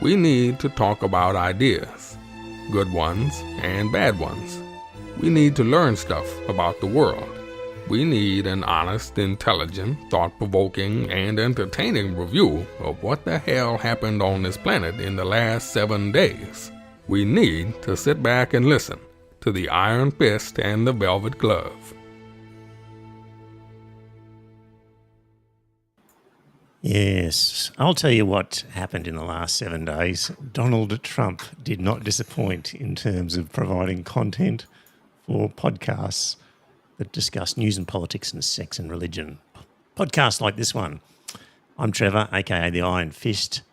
We need to talk about ideas, good ones and bad ones. We need to learn stuff about the world. We need an honest, intelligent, thought-provoking, and entertaining review of what the hell happened on this planet in the last 7 days. We need to sit back and listen to the Iron Fist and the Velvet Glove. Yes, I'll tell you what happened in the last 7 days. Donald Trump did not disappoint in terms of providing content for podcasts that discuss news and politics and sex and religion. Podcasts like this one. I'm Trevor, aka the Iron Fist,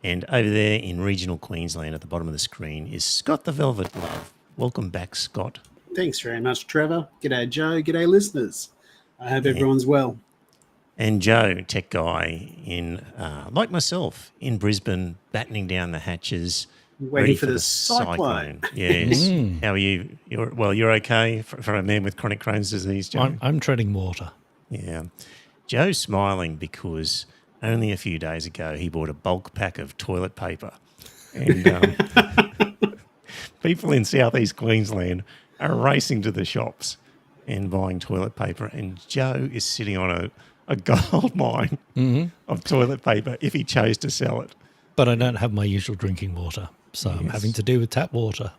and over there in regional Queensland at the bottom of the screen is Scott the Velvet Glove. Welcome back, Scott. Thanks very much, Trevor. G'day, Joe. G'day, listeners. I hope everyone's well. And Joe, tech guy, in like myself, in Brisbane, battening down the hatches, Waiting for the cyclone. Yes. How are you? You're okay for a man with chronic Crohn's disease, Joe? I'm treading water. Yeah. Joe's smiling because only a few days ago he bought a bulk pack of toilet paper. And people in southeast Queensland are racing to the shops and buying toilet paper. And Joe is sitting on a gold mine of toilet paper if he chose to sell it. But I don't have my usual drinking water, so I'm having to do with tap water.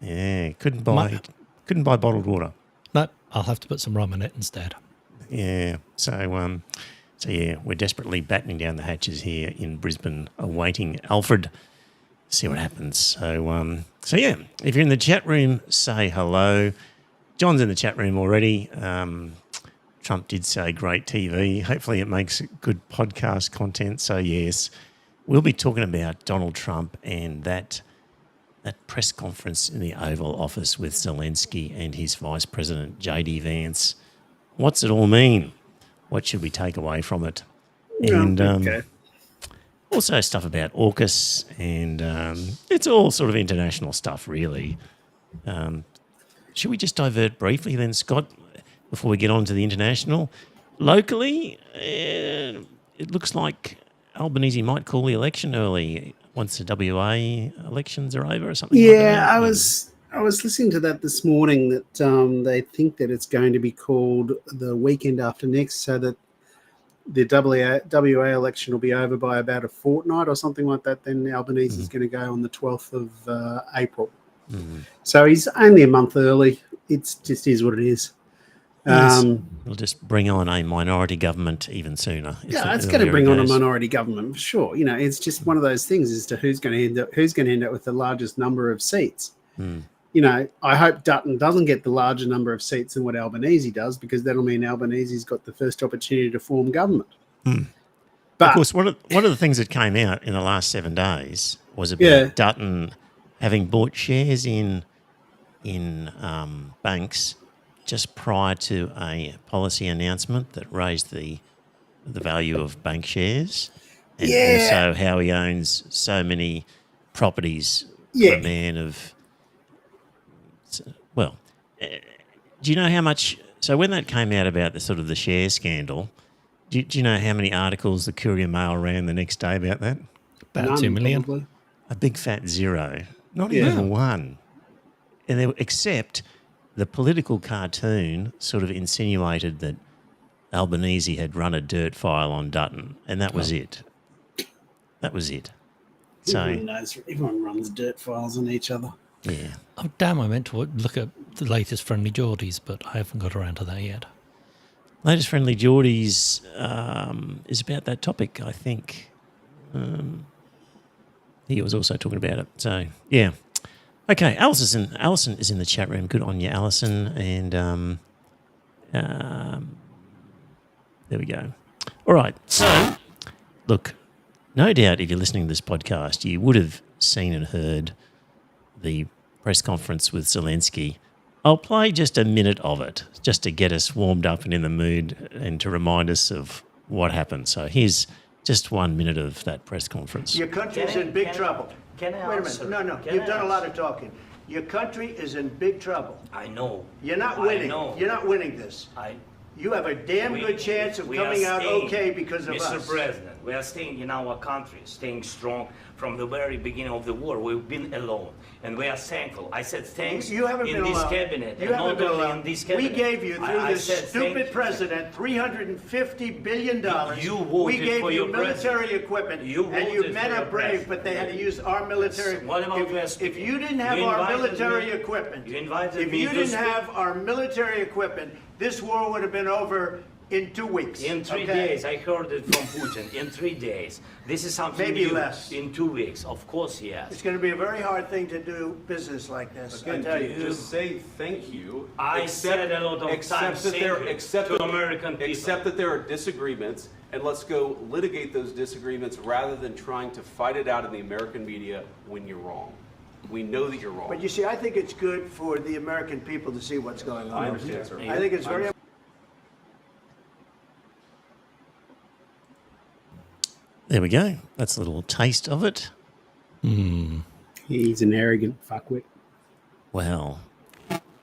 Yeah, couldn't buy bottled water. No, I'll have to put some rum in it instead. Yeah, so yeah, we're desperately battening down the hatches here in Brisbane, awaiting Alfred. See what happens. So yeah, if you're in the chat room, say hello. John's in the chat room already. Trump did say great TV. Hopefully it makes good podcast content. So yes, we'll be talking about Donald Trump and that press conference in the Oval Office with Zelensky and his Vice President, J.D. Vance. What's it all mean? What should we take away from it? And also stuff about AUKUS and it's all sort of international stuff, really. Should we just divert briefly then, Scott, before we get on to the international? Locally, it looks like Albanese might call the election early once the WA elections are over or something like that. Yeah, I was listening to that this morning that they think that it's going to be called the weekend after next so that the WA election will be over by about a fortnight or something like that. Then Albanese is going to go on the 12th of April. So he's only a month early. It just is what it is. We'll just bring on a minority government even sooner. It's going to bring on a minority government for sure. You know, it's just one of those things as to who's going to end up with the largest number of seats. You know, I hope Dutton doesn't get the larger number of seats than what Albanese does, because that'll mean Albanese's got the first opportunity to form government. But of course, one of the things that came out in the last 7 days was about Dutton having bought shares in banks just prior to a policy announcement that raised the value of bank shares, and also how he owns so many properties for a man of. Well, do you know how much? So when that came out about the sort of the share scandal, do you know how many articles the Courier Mail ran the next day about that? About 2 million. Probably. A big fat zero. Not even one. And except the political cartoon sort of insinuated that Albanese had run a dirt file on Dutton, and that was it. That was it. Everyone runs dirt files on each other. Yeah. Oh, damn, I meant to look at the latest Friendly Geordies, but I haven't got around to that yet. Latest Friendly Geordies is about that topic, I think. He was also talking about it. So, yeah. Okay, Alison is in the chat room. Good on you, Alison. And there we go. All right. So, look, no doubt if you're listening to this podcast, you would have seen and heard the press conference with Zelensky. I'll play just a minute of it just to get us warmed up and in the mood and to remind us of what happened. So here's just 1 minute of that press conference. Your country's in big trouble. Wait a minute. No. You've done a lot of talking. Your country is in big trouble. I know. You're not winning. You're not winning this. You have a damn good chance of we are coming out staying, okay because of Mr. us. President, we are staying in our country, staying strong from the very beginning of the war. We've been alone, and we are thankful. I said thanks You haven't in been this alone. cabinet, You and haven't not been only alone. in this We cabinet. gave you, through I this said thank stupid you. president, $350 billion. You we voted gave for you your military president. equipment, You and you voted men for are your brave, president. but they had to use our military. What about West If Virginia? you didn't have You our invited military me- equipment, you invited if me you to didn't speak. have our military equipment, this war would have been over in 2 weeks. In 3 okay? days, I heard it from Putin. In 3 days, this is something Maybe new. less. In 2 weeks, of course, yes. It's going to be a very hard thing to do business like this. I Again, tell you. just say thank you. I said a lot of accept times that thank there, you accept to that, American people. Accept that there are disagreements, and let's go litigate those disagreements rather than trying to fight it out in the American media when you're wrong. We know that you're wrong. But you see, I think it's good for the American people to see what's going on. I understand, sir. I think it's very. There we go. That's a little taste of it. He's an arrogant fuckwit. Well,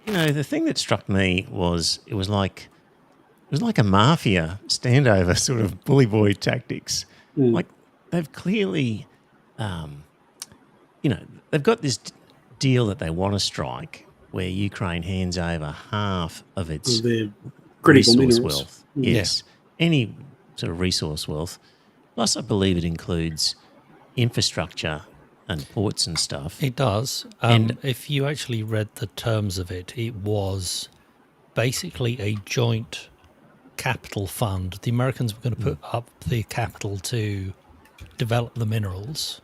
the thing that struck me was it was like a mafia standover sort of bully boy tactics. Like they've clearly, they've got this deal that they want to strike where Ukraine hands over half of its The critical resource minerals. wealth. Yes, any sort of resource wealth. Plus, I believe it includes infrastructure and ports and stuff. It does. And- If you actually read the terms of it, it was basically a joint capital fund. The Americans were going to put up the capital to develop the minerals,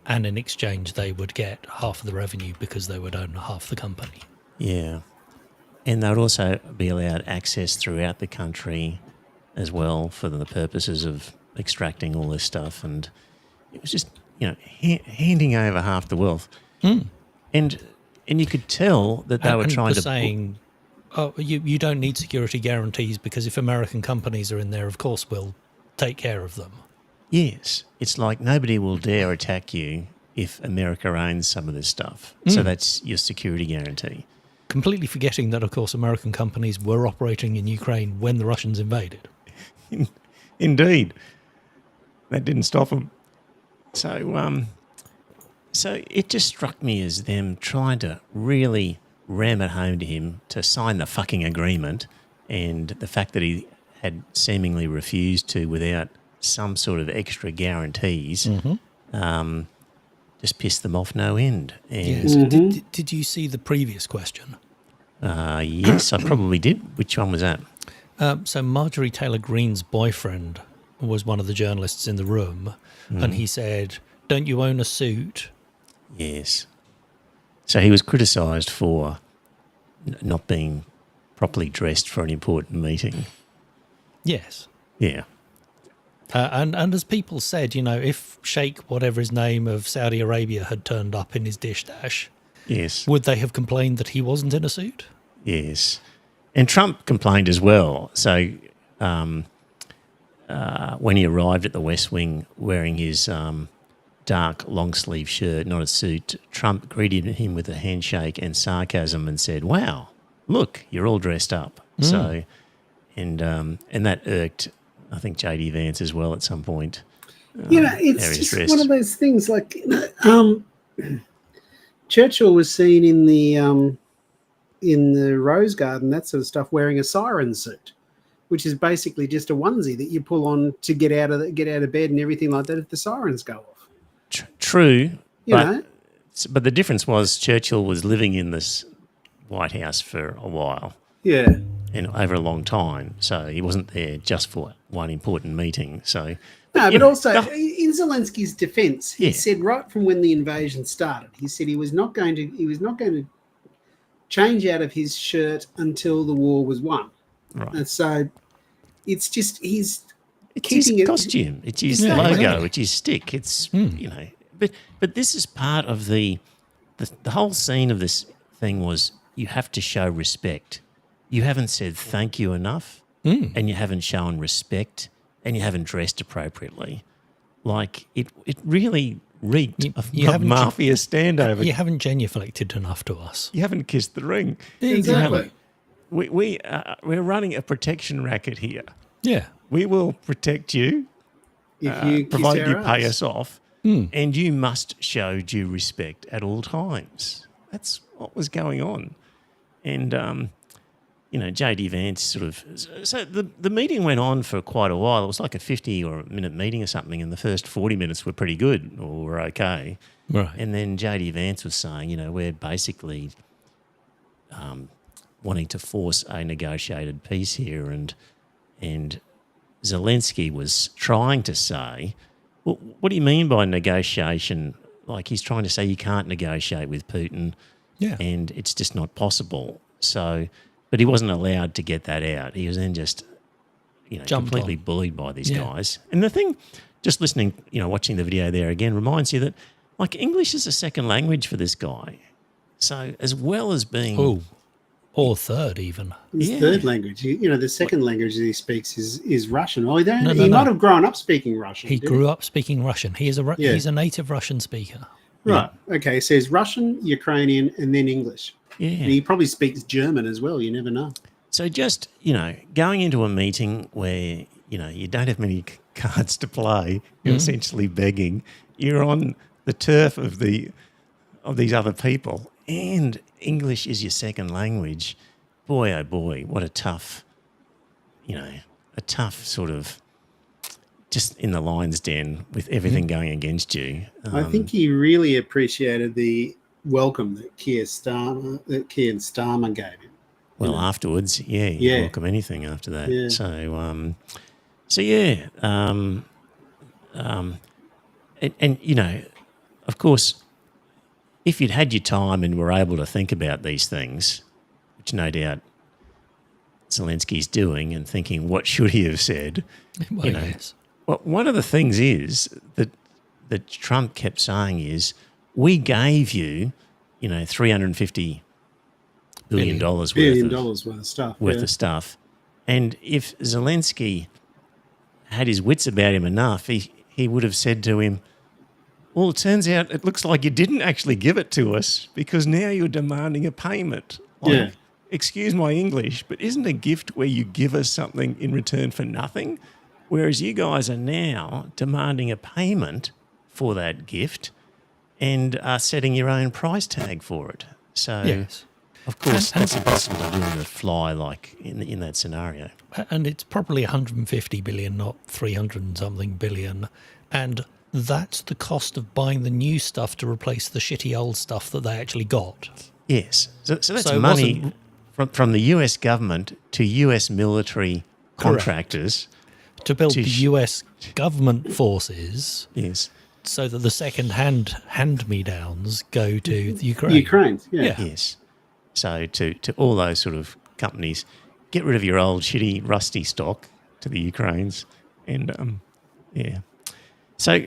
and in exchange, they would get half of the revenue because they would own half the company. Yeah. And they would also be allowed access throughout the country as well for the purposes of extracting all this stuff. And it was just, handing over half the wealth. And you could tell that they were And trying were to... saying, oh, you don't need security guarantees because if American companies are in there, of course we'll take care of them. Yes. It's like nobody will dare attack you if America owns some of this stuff. So that's your security guarantee. Completely forgetting that, of course, American companies were operating in Ukraine when the Russians invaded. Indeed. That didn't stop them. So it just struck me as them trying to really ram it home to him to sign the fucking agreement, and the fact that he had seemingly refused to without some sort of extra guarantees just pissed them off no end. And Yes. Did you see the previous question? yes, I probably did. Which one was that? So Marjorie Taylor Greene's boyfriend was one of the journalists in the room, and he said, "Don't you own a suit?" Yes. So he was criticised for not being properly dressed for an important meeting. Yes. Yeah. And as people said, if Sheikh whatever his name of Saudi Arabia had turned up in his dish dash, Yes. would they have complained that he wasn't in a suit? Yes. And Trump complained as well. So when he arrived at the West Wing wearing his dark long sleeve shirt, not a suit, Trump greeted him with a handshake and sarcasm and said, "Wow, look, you're all dressed up." So, and that irked, I think, JD Vance as well at some point. It's how he's just dressed. one of those things like Churchill was seen in the Rose Garden, that sort of stuff, wearing a siren suit, which is basically just a onesie that you pull on to get out of bed and everything like that if the sirens go off. True, You but, know? but the difference was Churchill was living in this White House for a while. Yeah. And over a long time, so he wasn't there just for one important meeting. So, No, you but know, also in Zelensky's defence, he Yeah. said right from when the invasion started, he said he was not going to change out of his shirt until the war was won. right. And so it's just It's keeping his it- costume. It's his Yeah, logo. exactly. It's his stick. It's but this is part of the whole scene of this thing was you have to show respect. You haven't said thank you enough, and you haven't shown respect, and you haven't dressed appropriately. Like it really reeked of you haven't- mafia standover. You haven't genuflected enough to us. You haven't kissed the ring. Exactly. we're running a protection racket here. Yeah. We will protect you, If you kiss provided you our pay ass. us off, and you must show due respect at all times. That's what was going on. And, JD Vance sort of... So the meeting went on for quite a while. It was like a 50 or a minute meeting or something, and the first 40 minutes were pretty good or were okay. Right. And then JD Vance was saying, we're basically wanting to force a negotiated peace here, and Zelensky was trying to say, well, what do you mean by negotiation? Like, he's trying to say you can't negotiate with Putin, Yeah. and it's just not possible. So, but he wasn't allowed to get that out. He was then just, Jumped completely on. bullied by these Yeah. guys. And the thing, just listening, watching the video there again, reminds you that, like, English is a second language for this guy. So, as well as being... Oh, or third even. His Yeah. third language, the second language that he speaks is Russian. Oh, he No, might have grown up speaking Russian. He didn't grew up speaking Russian. He is Yeah. he's a native Russian speaker. Right. Okay. So he's Russian, Ukrainian, and then English. Yeah. And he probably speaks German as well. You never know. So just, going into a meeting where, you don't have many cards to play, you're essentially begging, you're on the turf of these other people, and English is your second language. Boy, oh boy, what a tough sort of, just in the lion's den with everything going against you. I think he really appreciated the welcome that Keir Starmer gave him. Well, afterwards, you Yeah. welcome anything after that. Yeah. And of course, if you'd had your time and were able to think about these things, which no doubt Zelensky's doing and thinking, what should he have said? Well, yes. Well, one of the things is that Trump kept saying is, we gave you, $350 billion worth $1 billion of worth of stuff. worth yeah. of stuff. And if Zelensky had his wits about him enough, he would have said to him, well, it turns out it looks like you didn't actually give it to us because now you're demanding a payment. Like, Yeah. excuse my English, but isn't a gift where you give us something in return for nothing? Whereas you guys are now demanding a payment for that gift and are setting your own price tag for it. So, Yes. of course, And- that's impossible to do on the fly like in that scenario. And it's probably 150 billion, not 300 and something billion. And that's the cost of buying the new stuff to replace the shitty old stuff that they actually got. Yes. So that's So it money wasn't- from the US government to US military contractors. To build To the sh- US government forces Yes. so that the second-hand hand-me-downs go to the Ukraine. Ukraine. Yeah. Yeah. Yes. So to all those sort of companies, get rid of your old shitty rusty stock to the Ukraines. And, So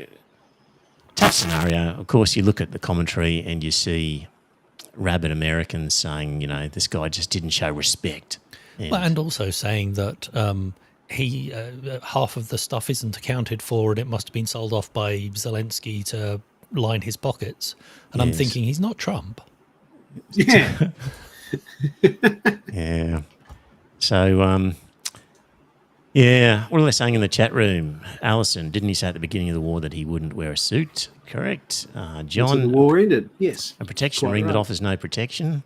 tough scenario. Of course, you look at the commentary and you see rabid Americans saying, this guy just didn't show respect. Well, and also saying that half of the stuff isn't accounted for and it must have been sold off by Zelensky to line his pockets. And I'm Yes. thinking he's not Trump. Yeah. Yeah. So, what are they saying in the chat room? Alison, didn't he say at the beginning of the war that he wouldn't wear a suit? Correct. So the John, war ended. Yes. a protection Quite ring that right. offers no protection.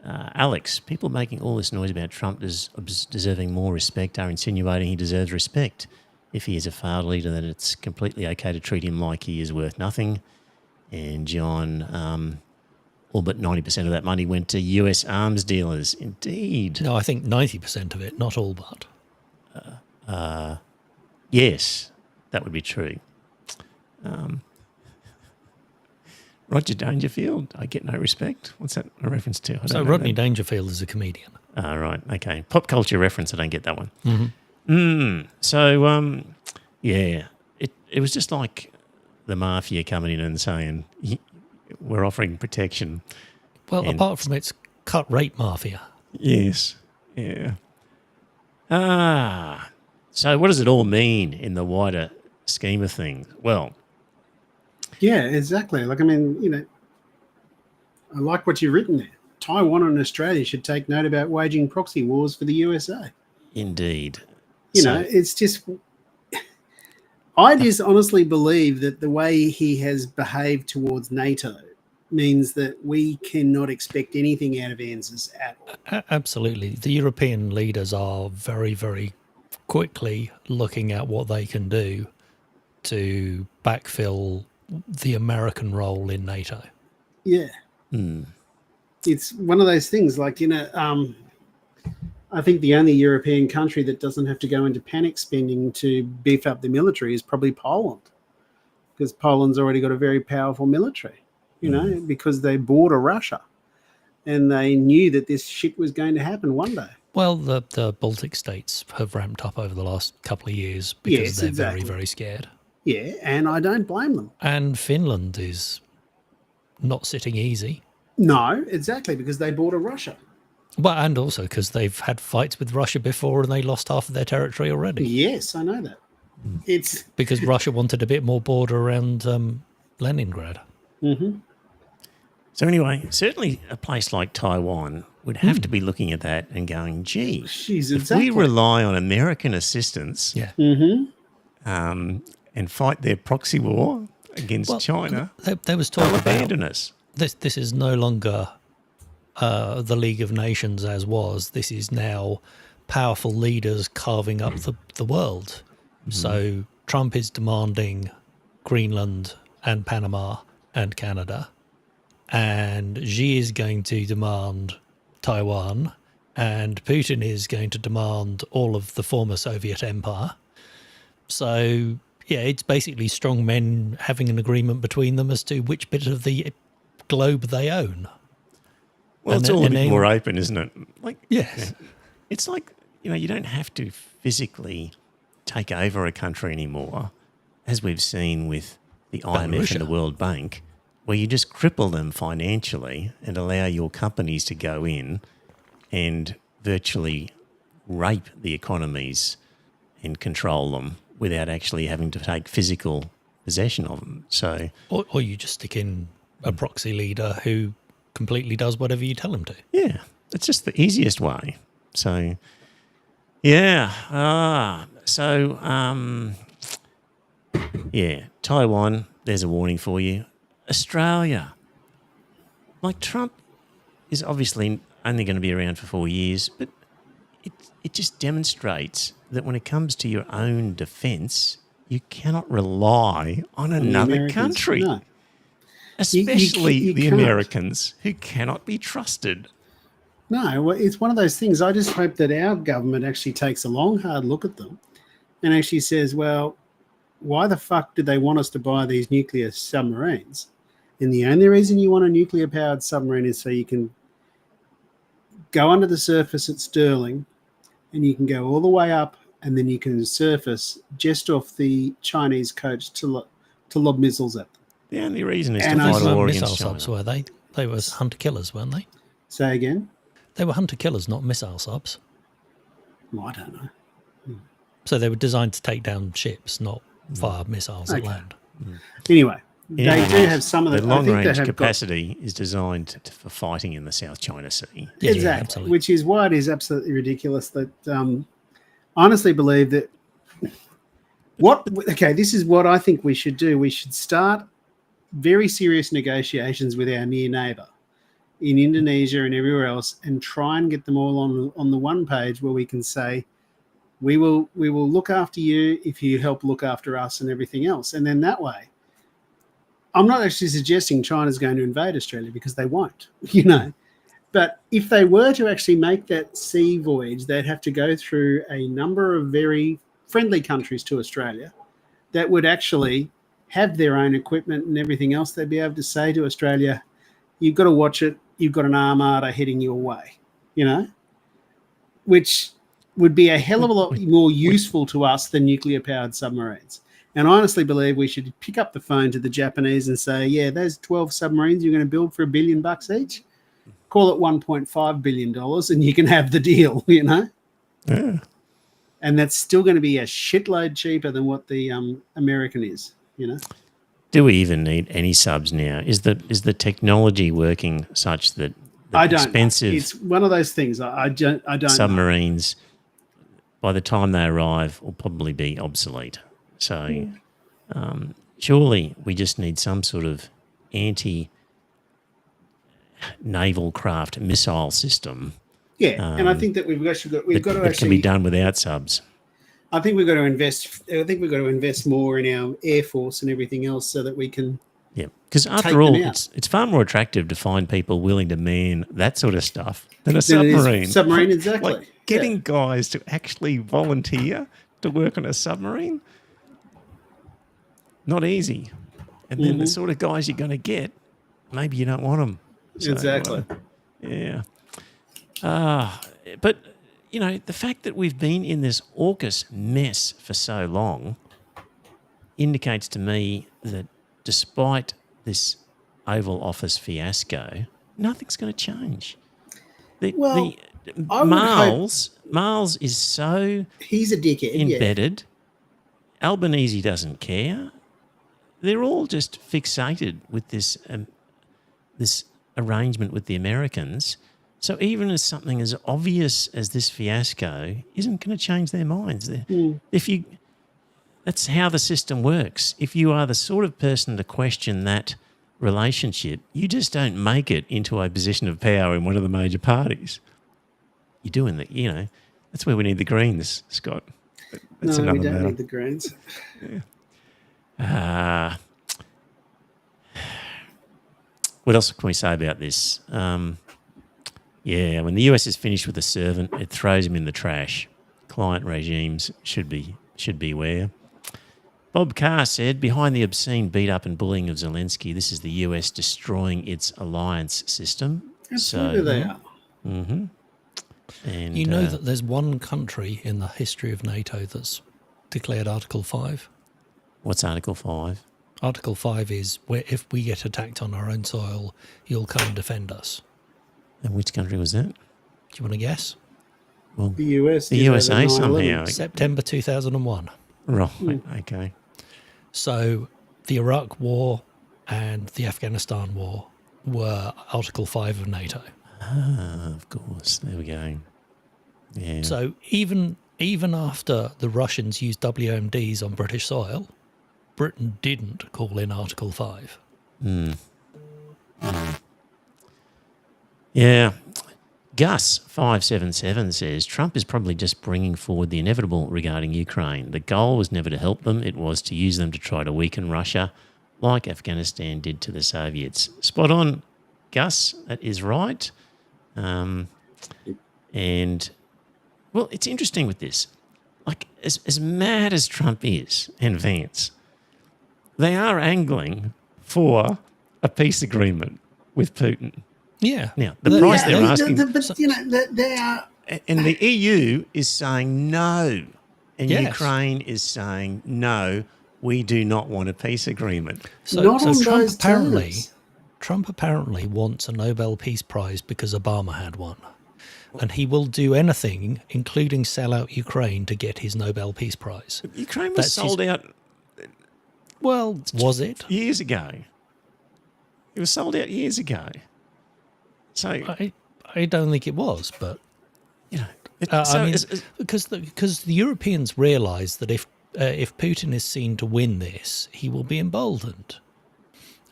Alex, people making all this noise about Trump deserving more respect are insinuating he deserves respect. If he is a failed leader, then it's completely okay to treat him like he is worth nothing. And John, all but 90% of that money went to US arms dealers. Indeed. No, I think 90% of it, not all but. Yes, that would be true. Roger Dangerfield, I get no respect. What's that a reference to? I don't So know Rodney that. Dangerfield is a comedian. Right, okay. Pop culture reference, I don't get that one. Mm-hmm. So, it was just like the mafia coming in and saying, we're offering protection. Well, And- apart from its cut rate mafia. Yes, yeah. So what does it all mean in the wider scheme of things? Well, Yeah, exactly. Like, I mean, I like what you've written there. Taiwan and Australia should take note about waging proxy wars for the USA. Indeed. You know, it's just, I just honestly believe that the way he has behaved towards NATO means that we cannot expect anything out of ANZUS at all. Absolutely. The European leaders are very, very quickly looking at what they can do to backfill the American role in NATO. Yeah. It's one of those things like, you know, I think the only European country that doesn't have to go into panic spending to beef up the military is probably Poland, because Poland's already got a very powerful military, you know, because they border Russia and they knew that this shit was going to happen one day. Well, the Baltic states have ramped up over the last couple of years because Yes, they're exactly. very, very scared. Yeah, and I don't blame them. And Finland is not sitting easy. No, exactly, because they border Russia. Well, and also because they've had fights with Russia before and they lost half of their territory already. Yes, I know that. It's Because Russia wanted a bit more border around Leningrad. So anyway, certainly a place like Taiwan would have to be looking at that and going, gee, Jeez, if exactly. we rely on American assistance Yeah. and fight their proxy war against Well, China, There was they'll talk about abandon us. this is no longer the League of Nations as was. This is now powerful leaders carving up the world. So Trump is demanding Greenland and Panama and Canada. And Xi is going to demand Taiwan. And Putin is going to demand all of the former Soviet empire. So, yeah, it's basically strong men having an agreement between them as to which bit of the globe they own. Well, And it's then- all a and bit then- more open, isn't it? Like, Yes. it's like, you know, you don't have to physically take over a country anymore, as we've seen with the IMF Russia. and the World Bank, where you just cripple them financially and allow your companies to go in and virtually rape the economies and control them without actually having to take physical possession of them. So, Or you just stick in a proxy leader who completely does whatever you tell him to. yeah, it's just the easiest way. So, yeah. Yeah, Taiwan, there's a warning for you. Australia. Like, Trump is obviously only going to be around for 4 years, but it just demonstrates that when it comes to your own defence, you cannot rely on another Americans, country, no. especially you the can't. Americans, who cannot be trusted. No, well, it's one of those things. I just hope that our government actually takes a long, hard look at them and actually says, well, why the fuck did they want us to buy these nuclear submarines? And the only reason you want a nuclear-powered submarine is so you can go under the surface at Stirling and you can go all the way up and then you can surface just off the Chinese coast to lob missiles at them. The only reason is And to I fight a saw war Missile against China. subs, were they? They were hunter-killers, weren't they? Say again? They were hunter-killers, not missile subs. Well, I don't know. So they were designed to take down ships, not fire missiles at Okay. land. Anyway, Yeah, they do have some of the the I think they long-range have got- capacity is designed for fighting in the South China Sea. Yeah, exactly, absolutely. which is why it is absolutely ridiculous that I honestly believe that this is what I think we should do. We should start very serious negotiations with our near neighbor in Indonesia and everywhere else and try and get them all on the one page where we can say we will look after you if you help look after us and everything else. And then that way, I'm not actually suggesting China's going to invade Australia because they won't, you know. But if they were to actually make that sea voyage, they'd have to go through a number of very friendly countries to Australia that would actually have their own equipment and everything else. They'd be able to say to Australia, you've got to watch it. You've got an armada heading your way, you know, which would be a hell of a lot more useful to us than nuclear-powered submarines. And I honestly believe we should pick up the phone to the Japanese and say, yeah, those 12 submarines you're going to build for $1 billion each, call it $1.5 billion and you can have the deal, you know? Yeah. And that's still going to be a shitload cheaper than what the American is, you know? Do we even need any subs now? Is the technology working such that the I don't. expensive It's one of those things. I don't know. submarines, by the time they arrive, will probably be obsolete. So surely we just need some sort of anti-naval craft missile system Yeah, and I think that we've got to that can be actually. done without subs. I think we've got to invest. I think we've got to invest more in our air force and everything else so that we can. Yeah, because Take after all, them out. it's far more attractive to find people willing to man that sort of stuff than a Than it is submarine. submarine, exactly. Like getting guys to actually volunteer to work on a submarine, not easy. And then the sort of guys you're going to get, maybe you don't want them. Exactly. Yeah. But, you know, the fact that we've been in this AUKUS mess for so long indicates to me that despite this Oval Office fiasco, nothing's going to change. Well, I would hope- Miles is so He's a dickhead. Yeah. embedded. Albanese doesn't care. They're all just fixated with this this arrangement with the Americans. So even as something as obvious as this fiasco isn't going to change their minds. That's how the system works. If you are the sort of person to question that relationship, you just don't make it into a position of power in one of the major parties. You're doing that, you know. That's where we need the Greens, Scott. That's No, we another don't matter. need the Greens. What else can we say about this? When the US is finished with a servant, it throws him in the trash. Client regimes should beware. Bob Carr said, behind the obscene beat-up and bullying of Zelensky, this is the US destroying its alliance system. Absolutely, they are. And You know that there's one country in the history of NATO that's declared Article 5. what's Article 5? Article 5 is where if we get attacked on our own soil, you'll come and defend us. And which country was that? Do you want to guess? The US. The did USA over 9/11. somehow. September 2001. Right, okay. So the Iraq War and the Afghanistan War were Article 5 of NATO. Of course. There we go. Yeah. So even after the Russians used WMDs on British soil, Britain didn't call in Article 5. Yeah. Gus577 says, Trump is probably just bringing forward the inevitable regarding Ukraine. The goal was never to help them. It was to use them to try to weaken Russia, like Afghanistan did to the Soviets. Spot on, Gus. That is right. And, well, it's interesting with this. Like, as mad as Trump is and Vance, they are angling for a peace agreement with Putin. Yeah. Now, the price they're asking, But, you know, they are. and the EU is saying no, and Yes. Ukraine is saying no, we do not want a peace agreement. So, Not so on Trump those terms. Trump apparently wants a Nobel Peace Prize because Obama had one. And he will do anything, including sell out Ukraine, to get his Nobel Peace Prize. Ukraine was That's sold out Well, was it? years ago. It was sold out years ago. So, I don't think it was, but you know, I mean, because the Europeans realise that if Putin is seen to win this, he will be emboldened,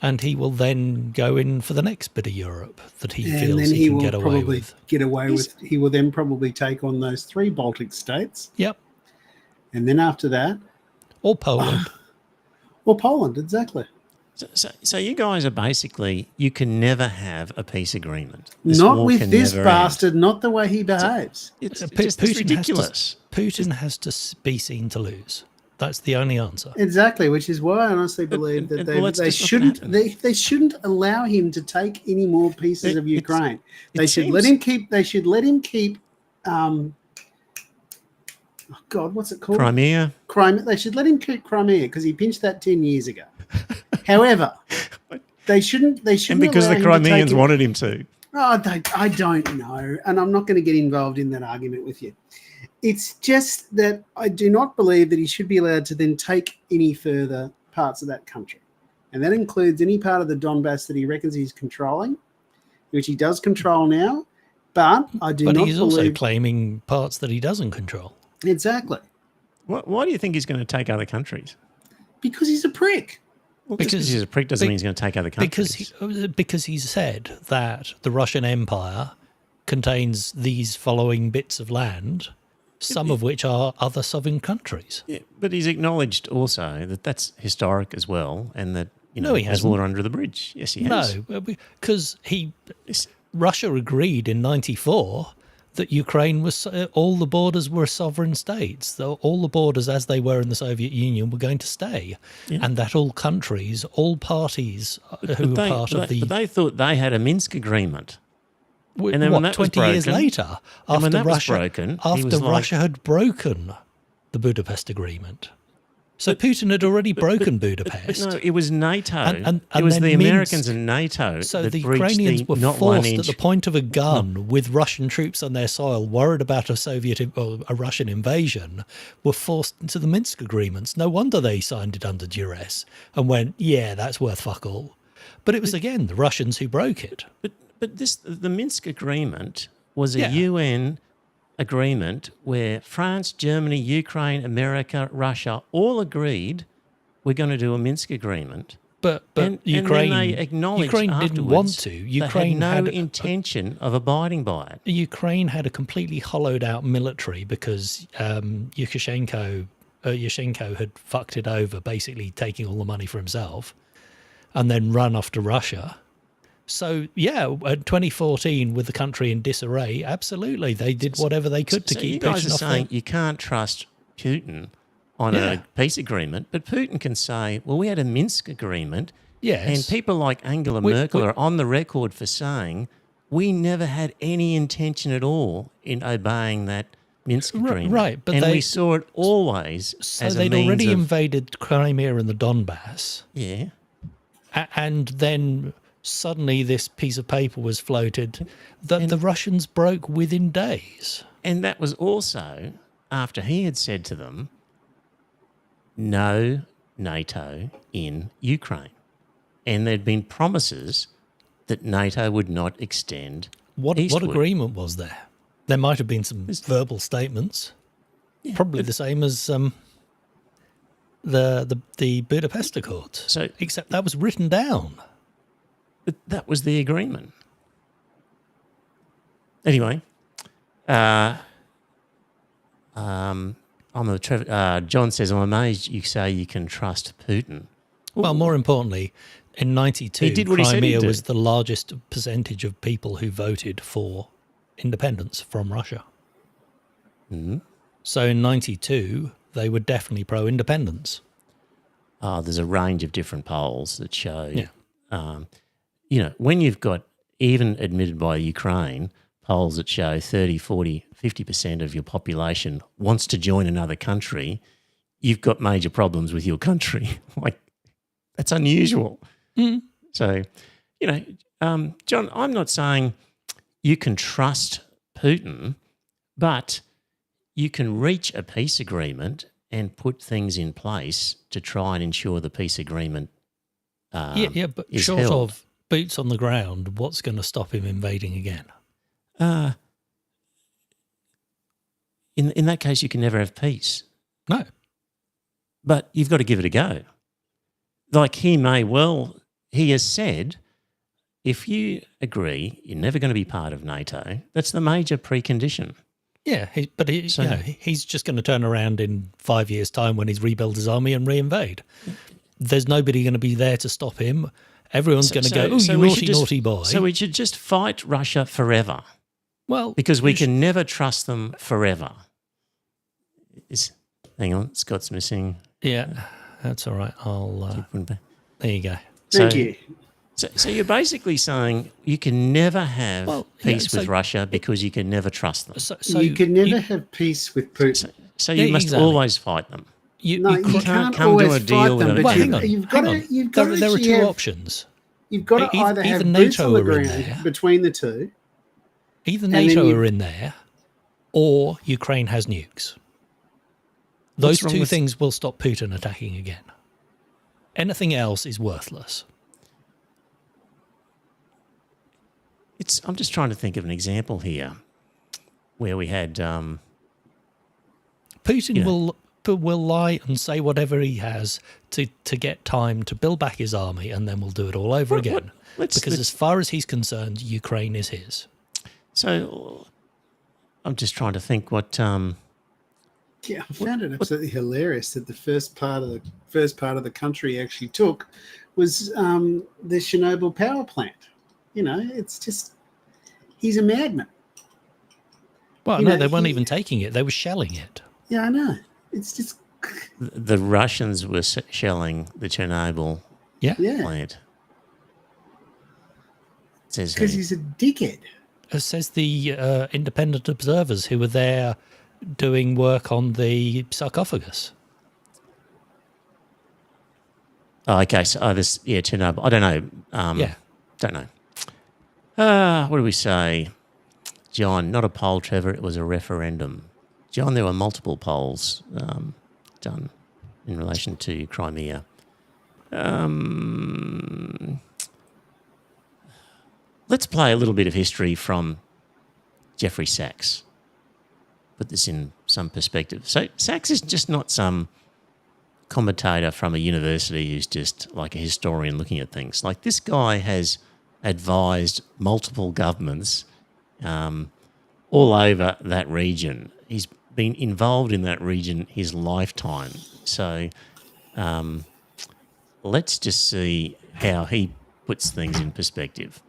and he will then go in for the next bit of Europe that he And feels then he he can will get away probably with. get away with. He will then probably take on those 3 Baltic states, Yep, and then after that, or Poland. or Poland. Exactly. So you guys are basically, you can never have a peace agreement. This Not war with can this never end. bastard. Not the way he behaves. It's Pu- just it's Putin ridiculous. Putin has to be seen to lose. That's the only answer. Exactly, which is why I honestly believe that well, that's they just not gonna shouldn't they shouldn't allow him to take any more pieces of Ukraine. They should let seems- him keep. They should let him keep. Oh God, what's it called? Crimea. Crimea. They should let him keep Crimea because he pinched that 10 years ago. However, they shouldn't. They And shouldn't. because allow the him to take Crimeans it- wanted him to. Oh, I don't know. And I'm not going to get involved in that argument with you. It's just that I do not believe that he should be allowed to then take any further parts of that country. And that includes any part of the Donbass that he reckons he's controlling. which he does control now. But I do But not he's also believe claiming parts that he doesn't control. exactly Why do you think he's going to take other countries? because he's a prick. Well, just because he's a prick doesn't mean he's going to take other countries. Because he said that the Russian Empire contains these following bits of land, some of which are other sovereign countries. Yeah, but he's acknowledged also that that's historic as well, and that No, he there's hasn't. water under the bridge. Yes, he has. No, because Yes. Russia agreed in '94 that Ukraine was all the borders were sovereign states. All the borders as they were in the Soviet Union were going to stay, and that all countries, all parties who were part of the. But they thought they had a Minsk agreement. And then when that was 20 years broken- later, and when after that was Russia, broken, he after was like- Russia had broken the Budapest Agreement. So Putin had already broken Budapest. But no, it was NATO. And it was then the Americans Minsk. and NATO So that the breached Ukrainians were not 1 forced inch. at the point of a gun with Russian troops on their soil, worried about a Russian invasion, were forced into the Minsk agreements. No wonder they signed it under duress and went, yeah, that's worth fuck all. But it was, again, the Russians who broke it. But the Minsk agreement was a Yeah. UN agreement where France, Germany, Ukraine, America, Russia all agreed we're going to do a Minsk agreement. But And Ukraine, then they acknowledged Ukraine didn't want afterwards to. they Ukraine had no had intention of abiding by it. Ukraine had a completely hollowed out military because Yushchenko had fucked it over, basically taking all the money for himself and then run off to Russia. So, yeah, 2014 with the country in disarray, absolutely, they did whatever they could to So keep you guys Putin are off saying there. you can't trust Putin on Yeah. a peace agreement, but Putin can say, well, we had a Minsk agreement. Yes. And people like Angela We- Merkel we- are on the record for saying we never had any intention at all in obeying that Minsk agreement. right, but and they- we saw it always So as a they'd means already of, invaded Crimea and the Donbass. yeah. And then suddenly this piece of paper was floated that the Russians broke within days. And that was also after he had said to them, no NATO in Ukraine. And there'd been promises that NATO would not extend What eastward. agreement was there? There might have been some verbal statements, probably the same as the Budapest Accords. So- except that was written down. But that was the agreement. Anyway, John says, I'm amazed you say you can trust Putin. Well, more importantly, in '92, He did what he said he'd Crimea do. was the largest percentage of people who voted for independence from Russia. Mm-hmm. So in '92, they were definitely pro-independence. There's a range of different polls that show, Yeah. When you've got, even admitted by Ukraine, polls that show 30, 40, 50% of your population wants to join another country, you've got major problems with your country. Like, that's unusual. Mm. So, John, I'm not saying you can trust Putin, but you can reach a peace agreement and put things in place to try and ensure the peace agreement But is short held. of boots on the ground, what's going to stop him invading again? In that case, you can never have peace. No. But you've got to give it a go. Like he has said, if you agree you're never going to be part of NATO, that's the major precondition. Yeah, So- he's just going to turn around in 5 years' time when he's rebuilt his army and re-invade. There's nobody going to be there to stop him. Everyone's going to go, oh, you we naughty, should just- naughty boy. So we should just fight Russia forever well, because we you should- can never trust them forever. Hang on, Scott's missing. Yeah, that's all right. There you go. Thank you. So you're basically saying you can never have Well, yeah, peace so- with Russia because you can never trust them. So you can never have peace with Putin. So you Yeah, must exactly. always fight them. No, you can't can't come to always a deal fight them, without but a Well, hang on. you've got hang to. on. You've got to. There are actually two have- options. You've got to Either either have NATO boots on the are in ground there. between the two. Either then NATO you- are in there or Ukraine has nukes. Those wrong two with- things will stop Putin attacking again. Anything else is worthless. I'm just trying to think of an example here where we had Putin Yeah. will lie and say whatever he has to get time to build back his army, and then we'll do it all over again. Because as far as he's concerned, Ukraine is his. So I'm just trying to think what. Yeah, I found it absolutely hilarious that the first part of the country actually took was the Chernobyl power plant. You know, it's just he's a madman. Well, You no, know, they weren't he- even taking it; they were shelling it. Yeah, I know. It's just The Russians were shelling the Chernobyl Yeah, yeah, plant. Says because who? he's a dickhead. it says the independent observers who were there doing work on the sarcophagus. Oh, okay. So, Chernobyl. I don't know. Yeah. Don't know. What do we say? John, not a poll, Trevor. It was a referendum. John, there were multiple polls done in relation to Crimea. Let's play a little bit of history from Jeffrey Sachs. Put this in some perspective. So Sachs is just not some commentator from a university who's just like a historian looking at things. Like, this guy has advised multiple governments all over that region. He's been involved in that region his lifetime. So let's just see how he puts things in perspective.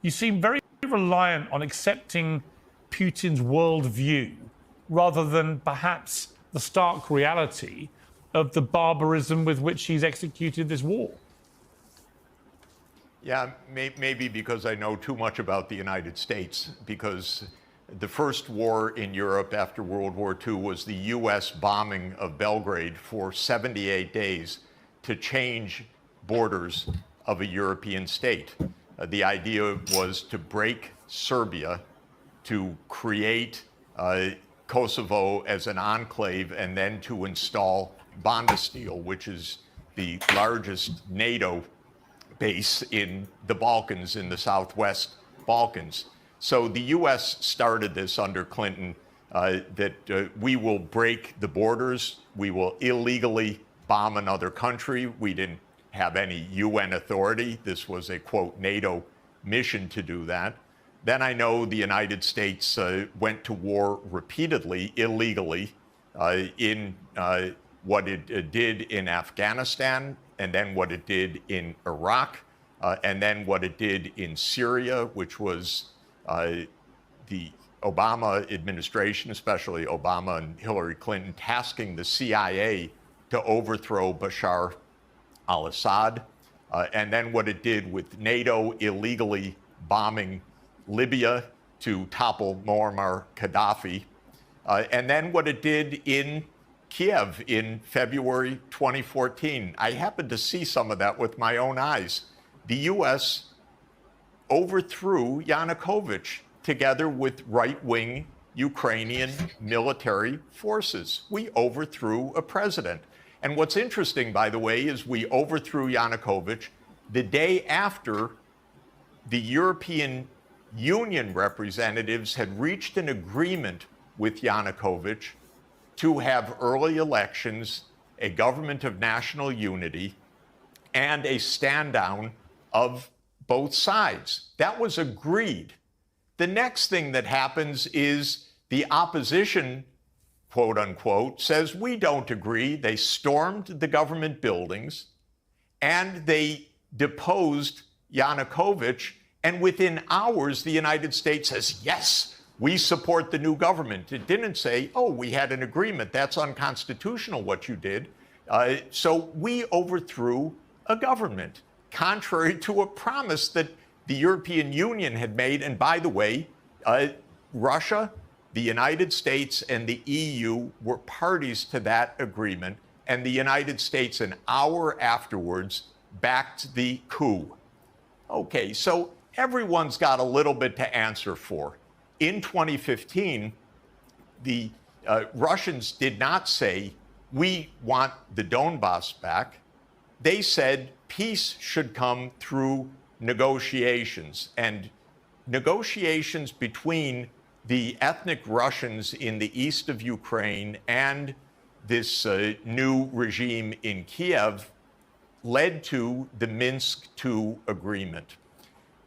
You seem very reliant on accepting Putin's worldview rather than perhaps the stark reality of the barbarism with which he's executed this war. Yeah, maybe because I know too much about the United States, because the first war in Europe after World War II was the U.S. bombing of Belgrade for 78 days to change borders of a European state. The idea was to break Serbia, to create Kosovo as an enclave, and then to install Bondesteel, which is the largest NATO base in the Balkans, in the Southwest Balkans. So the U.S. started this under Clinton, that we will break the borders, we will illegally bomb another country. We didn't have any UN authority. This was a, quote, NATO mission to do that. Then I know the United States went to war repeatedly, illegally, in what it did in Afghanistan, and then what it did in Iraq, and then what it did in Syria, which was the Obama administration, especially Obama and Hillary Clinton, tasking the CIA to overthrow Bashar al-Assad, and then what it did with NATO illegally bombing Libya to topple Muammar Gaddafi, and then what it did in Kiev in February 2014. I happened to see some of that with my own eyes. The U.S. overthrew Yanukovych together with right-wing Ukrainian military forces. We overthrew a president. And what's interesting, by the way, is we overthrew Yanukovych the day after the European Union representatives had reached an agreement with Yanukovych to have early elections, a government of national unity, and a stand down of both sides. That was agreed. The next thing that happens is the opposition, quote unquote, says we don't agree. They stormed the government buildings and they deposed Yanukovych. And within hours, the United States says, yes, we support the new government. It didn't say, oh, we had an agreement. That's unconstitutional what you did. So we overthrew a government, contrary to a promise that the European Union had made. And by the way, Russia, the United States, and the EU were parties to that agreement. And the United States, an hour afterwards, backed the coup. Okay, so everyone's got a little bit to answer for. In 2015, the Russians did not say, we want the Donbass back. They said peace should come through negotiations. And negotiations between the ethnic Russians in the east of Ukraine and this new regime in Kiev led to the Minsk II agreement.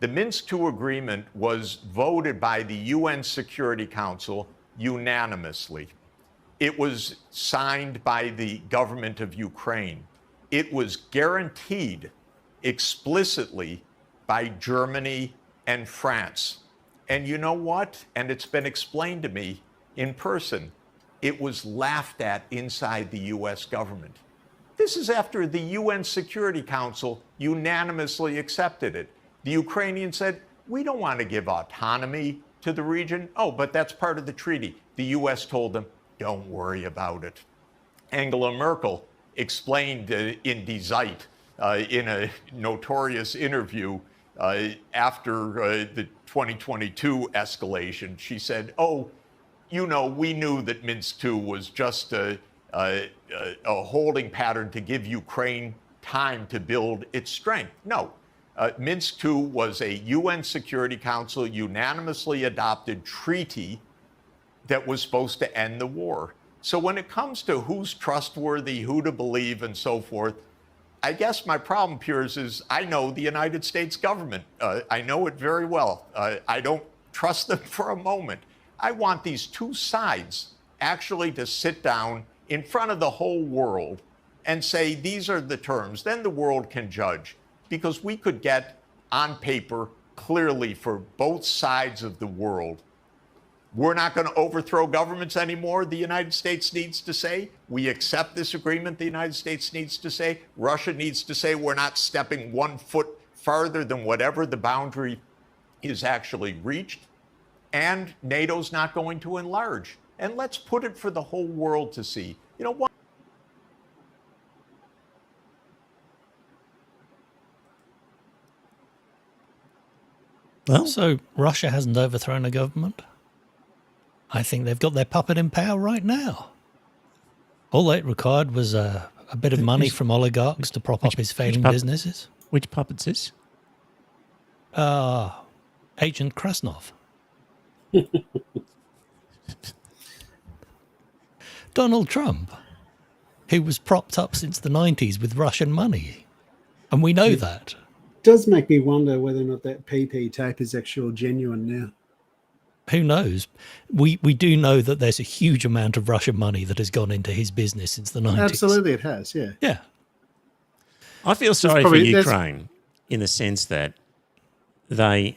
The Minsk II agreement was voted by the UN Security Council unanimously. It was signed by the government of Ukraine. It was guaranteed explicitly by Germany and France. And you know what? And it's been explained to me in person. It was laughed at inside the US government. This is after the UN Security Council unanimously accepted it. The Ukrainians said, we don't want to give autonomy to the region. Oh, but that's part of the treaty. The US told them, don't worry about it. Angela Merkel explained in Die Zeit, in a notorious interview after the 2022 escalation, she said, oh, you know, we knew that Minsk II was just a holding pattern to give Ukraine time to build its strength. No, Minsk II was a UN Security Council unanimously adopted treaty that was supposed to end the war. So when it comes to who's trustworthy, who to believe, and so forth, I guess my problem, Piers, is I know the United States government. I know it very well. I don't trust them for a moment. I want these two sides actually to sit down in front of the whole world and say, these are the terms. Then the world can judge. Because we could get on paper clearly for both sides of the world, we're not going to overthrow governments anymore, the United States needs to say. We accept this agreement, the United States needs to say. Russia needs to say we're not stepping 1 foot farther than whatever the boundary is actually reached. And NATO's not going to enlarge. And let's put it for the whole world to see. You know what? Well, So Russia hasn't overthrown a government? I think they've got their puppet in power right now. All it required was a bit of money from oligarchs to prop up his failing puppet? businesses. which puppet's this? Agent Krasnov. Donald Trump, who was propped up since the 90s with Russian money. And we know that. Does make me wonder whether or not that PP tape is actually genuine now. Who knows? We do know that there's a huge amount of Russian money that has gone into his business since the 90s. Absolutely, it has. Yeah. Yeah. I feel sorry probably- for that's- Ukraine in the sense that they've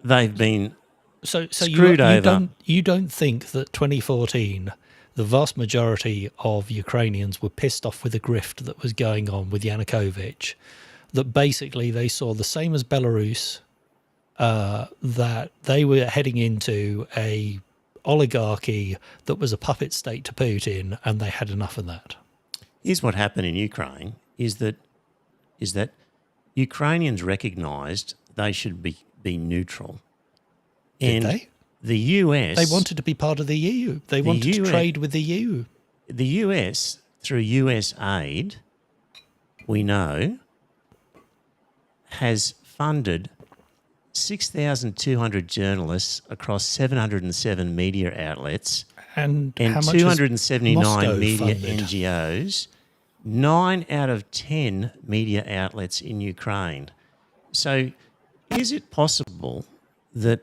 been So Screwed over. you don't think that 2014, the vast majority of Ukrainians were pissed off with the grift that was going on with Yanukovych, that basically they saw the same as Belarus, that they were heading into a oligarchy that was a puppet state to Putin, and they had enough of that. Here's what happened in Ukraine is that Ukrainians recognised they should be neutral. Did And they? the US... They wanted to be part of the EU. They wanted to UN trade with the EU. The US, through US aid, we know, has funded 6,200 journalists across 707 media outlets And and how much has 279 Moscow media funded? NGOs, 9 out of 10 media outlets in Ukraine. So is it possible that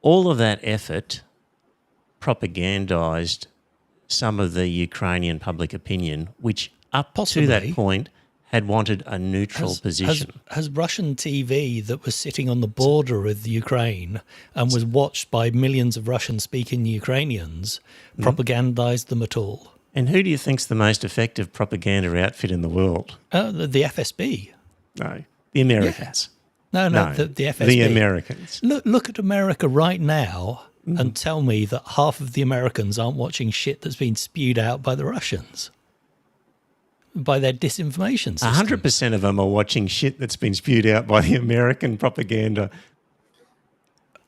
all of that effort propagandized some of the Ukrainian public opinion, which up Possibly. to that point had wanted a neutral position? Has Russian TV that was sitting on the border with Ukraine and was watched by millions of Russian-speaking Ukrainians propagandized them at all? And who do you think's the most effective propaganda outfit in the world? The FSB. No, the Americans. No, No, the FSB. the Americans. Look at America right now and tell me that half of the Americans aren't watching shit that's been spewed out by the Russians, by their disinformation system. 100% of them are watching shit that's been spewed out by the American propaganda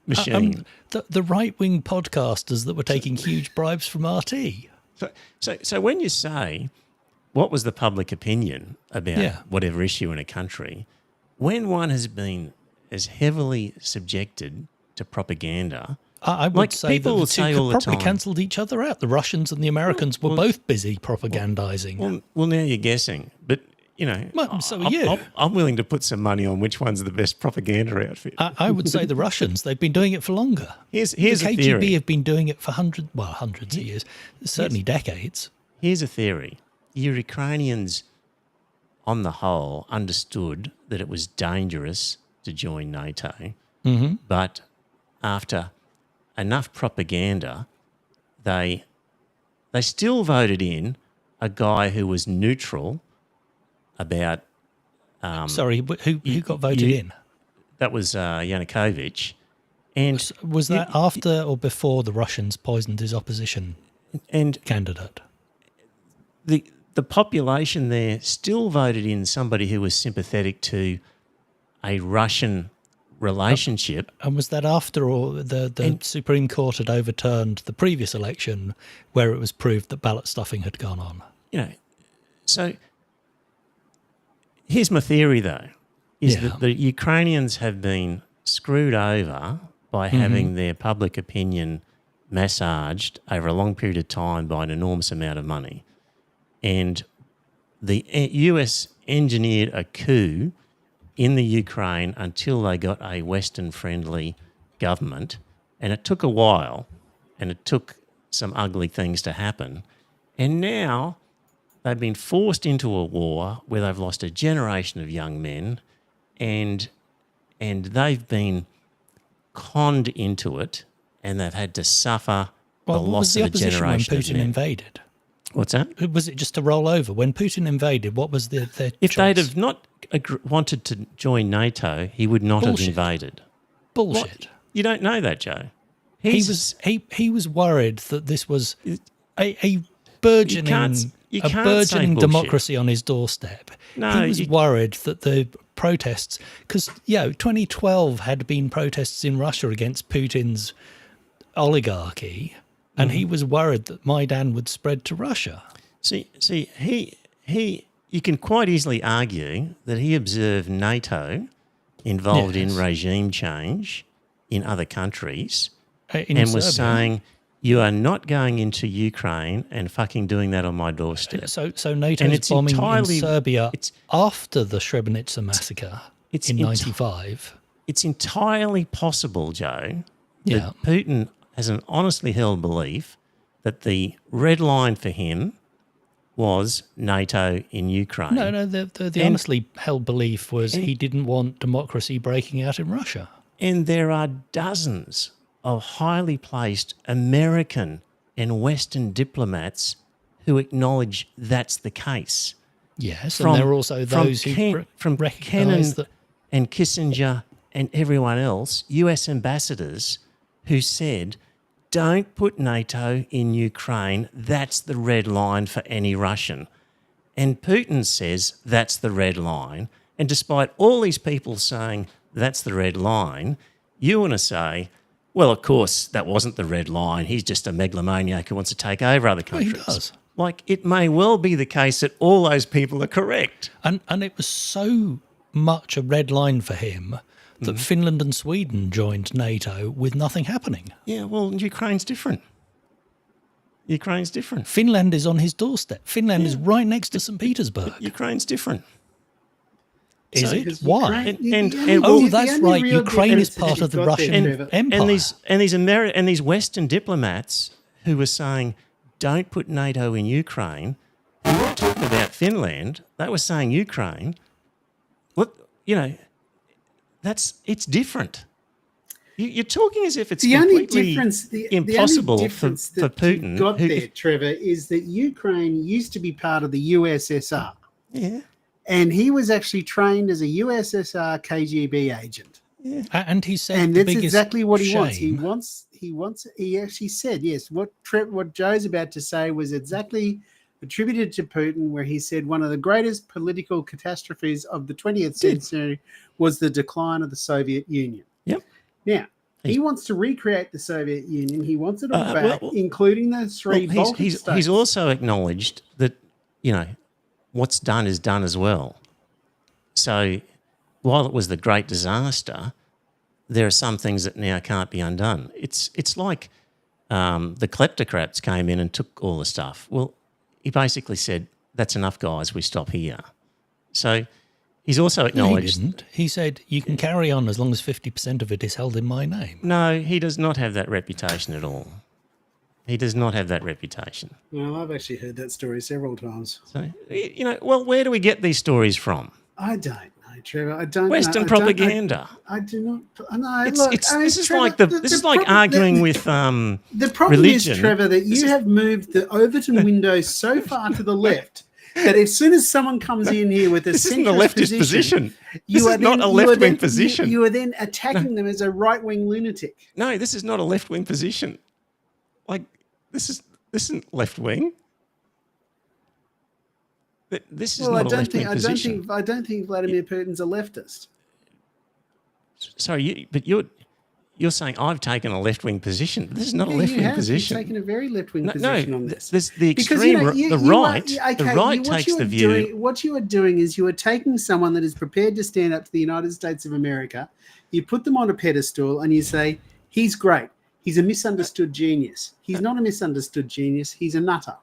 machine. The right-wing podcasters that were taking huge bribes from RT. So when you say, what was the public opinion about Yeah. whatever issue in a country, when one has been as heavily subjected to propaganda. I would Like, say people that will the two say all could the probably time- cancelled each other out. The Russians and the Americans were both busy propagandizing. Well, now you're guessing, but you know, Well, so are you. I'm willing to put some money on which one's the best propaganda outfit. I would say the Russians. They've been doing it for longer. Here's the a KGB theory. have been doing it for hundreds of years, certainly decades. Here's a theory. Ukrainians, on the whole, understood that it was dangerous to join NATO, but after enough propaganda, they still voted in a guy who was neutral about. Sorry, who got voted in? That was Yanukovych, and Was that after or before the Russians poisoned his opposition and candidate? the population there still voted in somebody who was sympathetic to a Russian relationship. And was that after or the Supreme Court had overturned the previous election where it was proved that ballot stuffing had gone on? You know, so here's my theory, though, is that the Ukrainians have been screwed over by having their public opinion massaged over a long period of time by an enormous amount of money. And the US engineered a coup in the Ukraine until they got a Western-friendly government. And it took a while, and it took some ugly things to happen. And now they've been forced into a war where they've lost a generation of young men, and they've been conned into it, and they've had to suffer the Well, what was loss the of a opposition when generation of Putin men. invaded? What's that? Was it just to roll over? When Putin invaded, what was their If choice? they'd have not wanted to join NATO, he would not Bullshit. have invaded. Bullshit. What? You don't know that, Joe. He was worried that this was a burgeoning you can't say burgeoning bullshit. democracy on his doorstep. No, he was worried that the protests, because 2012 had been protests in Russia against Putin's oligarchy, and he was worried that Maidan would spread to Russia. See, you can quite easily argue that he observed NATO involved in Yes. regime change in other countries In and was Serbia. saying, you are not going into Ukraine and fucking doing that on my doorstep. So And NATO's it's bombing entirely- in Serbia it's- after the Srebrenica massacre It's in enti- '95. It's entirely possible, Joe, Yeah. that Putin has an honestly held belief that the red line for him was NATO in Ukraine. No, the honestly held belief was he didn't want democracy breaking out in Russia. And there are dozens of highly placed American and Western diplomats who acknowledge that's the case. Yes, and there are also those who from recognise Kennan that. and Kissinger and everyone else, US ambassadors who said, don't put NATO in Ukraine, that's the red line for any Russian. And Putin says that's the red line. And despite all these people saying that's the red line, you want to say, well, of course, that wasn't the red line. He's just a megalomaniac who wants to take over other Well, he countries. does. Like, it may well be the case that all those people are correct. And it was so much a red line for him that Finland and Sweden joined NATO with nothing happening. Yeah, well, Ukraine's different. Ukraine's different. Finland is on his doorstep. Finland is right next to St. Petersburg. Ukraine's different. Is So- it? Why? Oh, that's right. Ukraine is part of the Russian Empire. And these Western diplomats who were saying, don't put NATO in Ukraine, who weren't talking about Finland, they were saying Ukraine. What, it's different. You're talking as if it's The only completely difference, impossible the only difference for that Putin. you've got who- there, Trevor, is that Ukraine used to be part of the USSR, Yeah. and he was actually trained as a USSR KGB agent. And he said And the that's biggest exactly what he wants. shame- He actually said, yes, what Joe's about to say was exactly attributed to Putin, where he said one of the greatest political catastrophes of the 20th century was the decline of the Soviet Union. Yep. Now, he wants to recreate the Soviet Union. He wants it all Uh, back, well, including the three Well, Baltic he's states. also acknowledged that, what's done is done as well. So while it was the great disaster, there are some things that now can't be undone. It's like the kleptocrats came in and took all the stuff. Well, he basically said, that's enough, guys, we stop here. So he's also acknowledged... No, he didn't. He said, you can carry on as long as 50% of it is held in my name. No, he does not have that reputation at all. He does not have that reputation. Well, I've actually heard that story several times. So, you know, well, where do we get these stories from? I don't know, Trevor. I don't Western know. propaganda. I do not. No, It's, look, it's, I mean, this is Trevor, like this is like arguing with the problem religion. is, Trevor, that you have moved the Overton window so far to the left that as soon as someone comes in here with a This isn't a centrist leftist position. you This are is not then- a you are left-wing then- position. You are then attacking them as a right-wing lunatic. No, this is not a left-wing position. Like, this isn't left-wing. This is Well, I not a don't left-wing think. position. I don't think Vladimir Putin's a leftist. Sorry, but you're saying I've taken a left-wing position. This is not a Yeah, left-wing you have. position. You've taken a very left-wing No, position on this. there's the Because, extreme, you the are- right. okay, The right what takes you the are view. doing- what you are doing is you are taking someone that is prepared to stand up to the United States of America, you put them on a pedestal, and you say, he's great. He's a misunderstood genius. He's not a misunderstood genius. He's a nutter.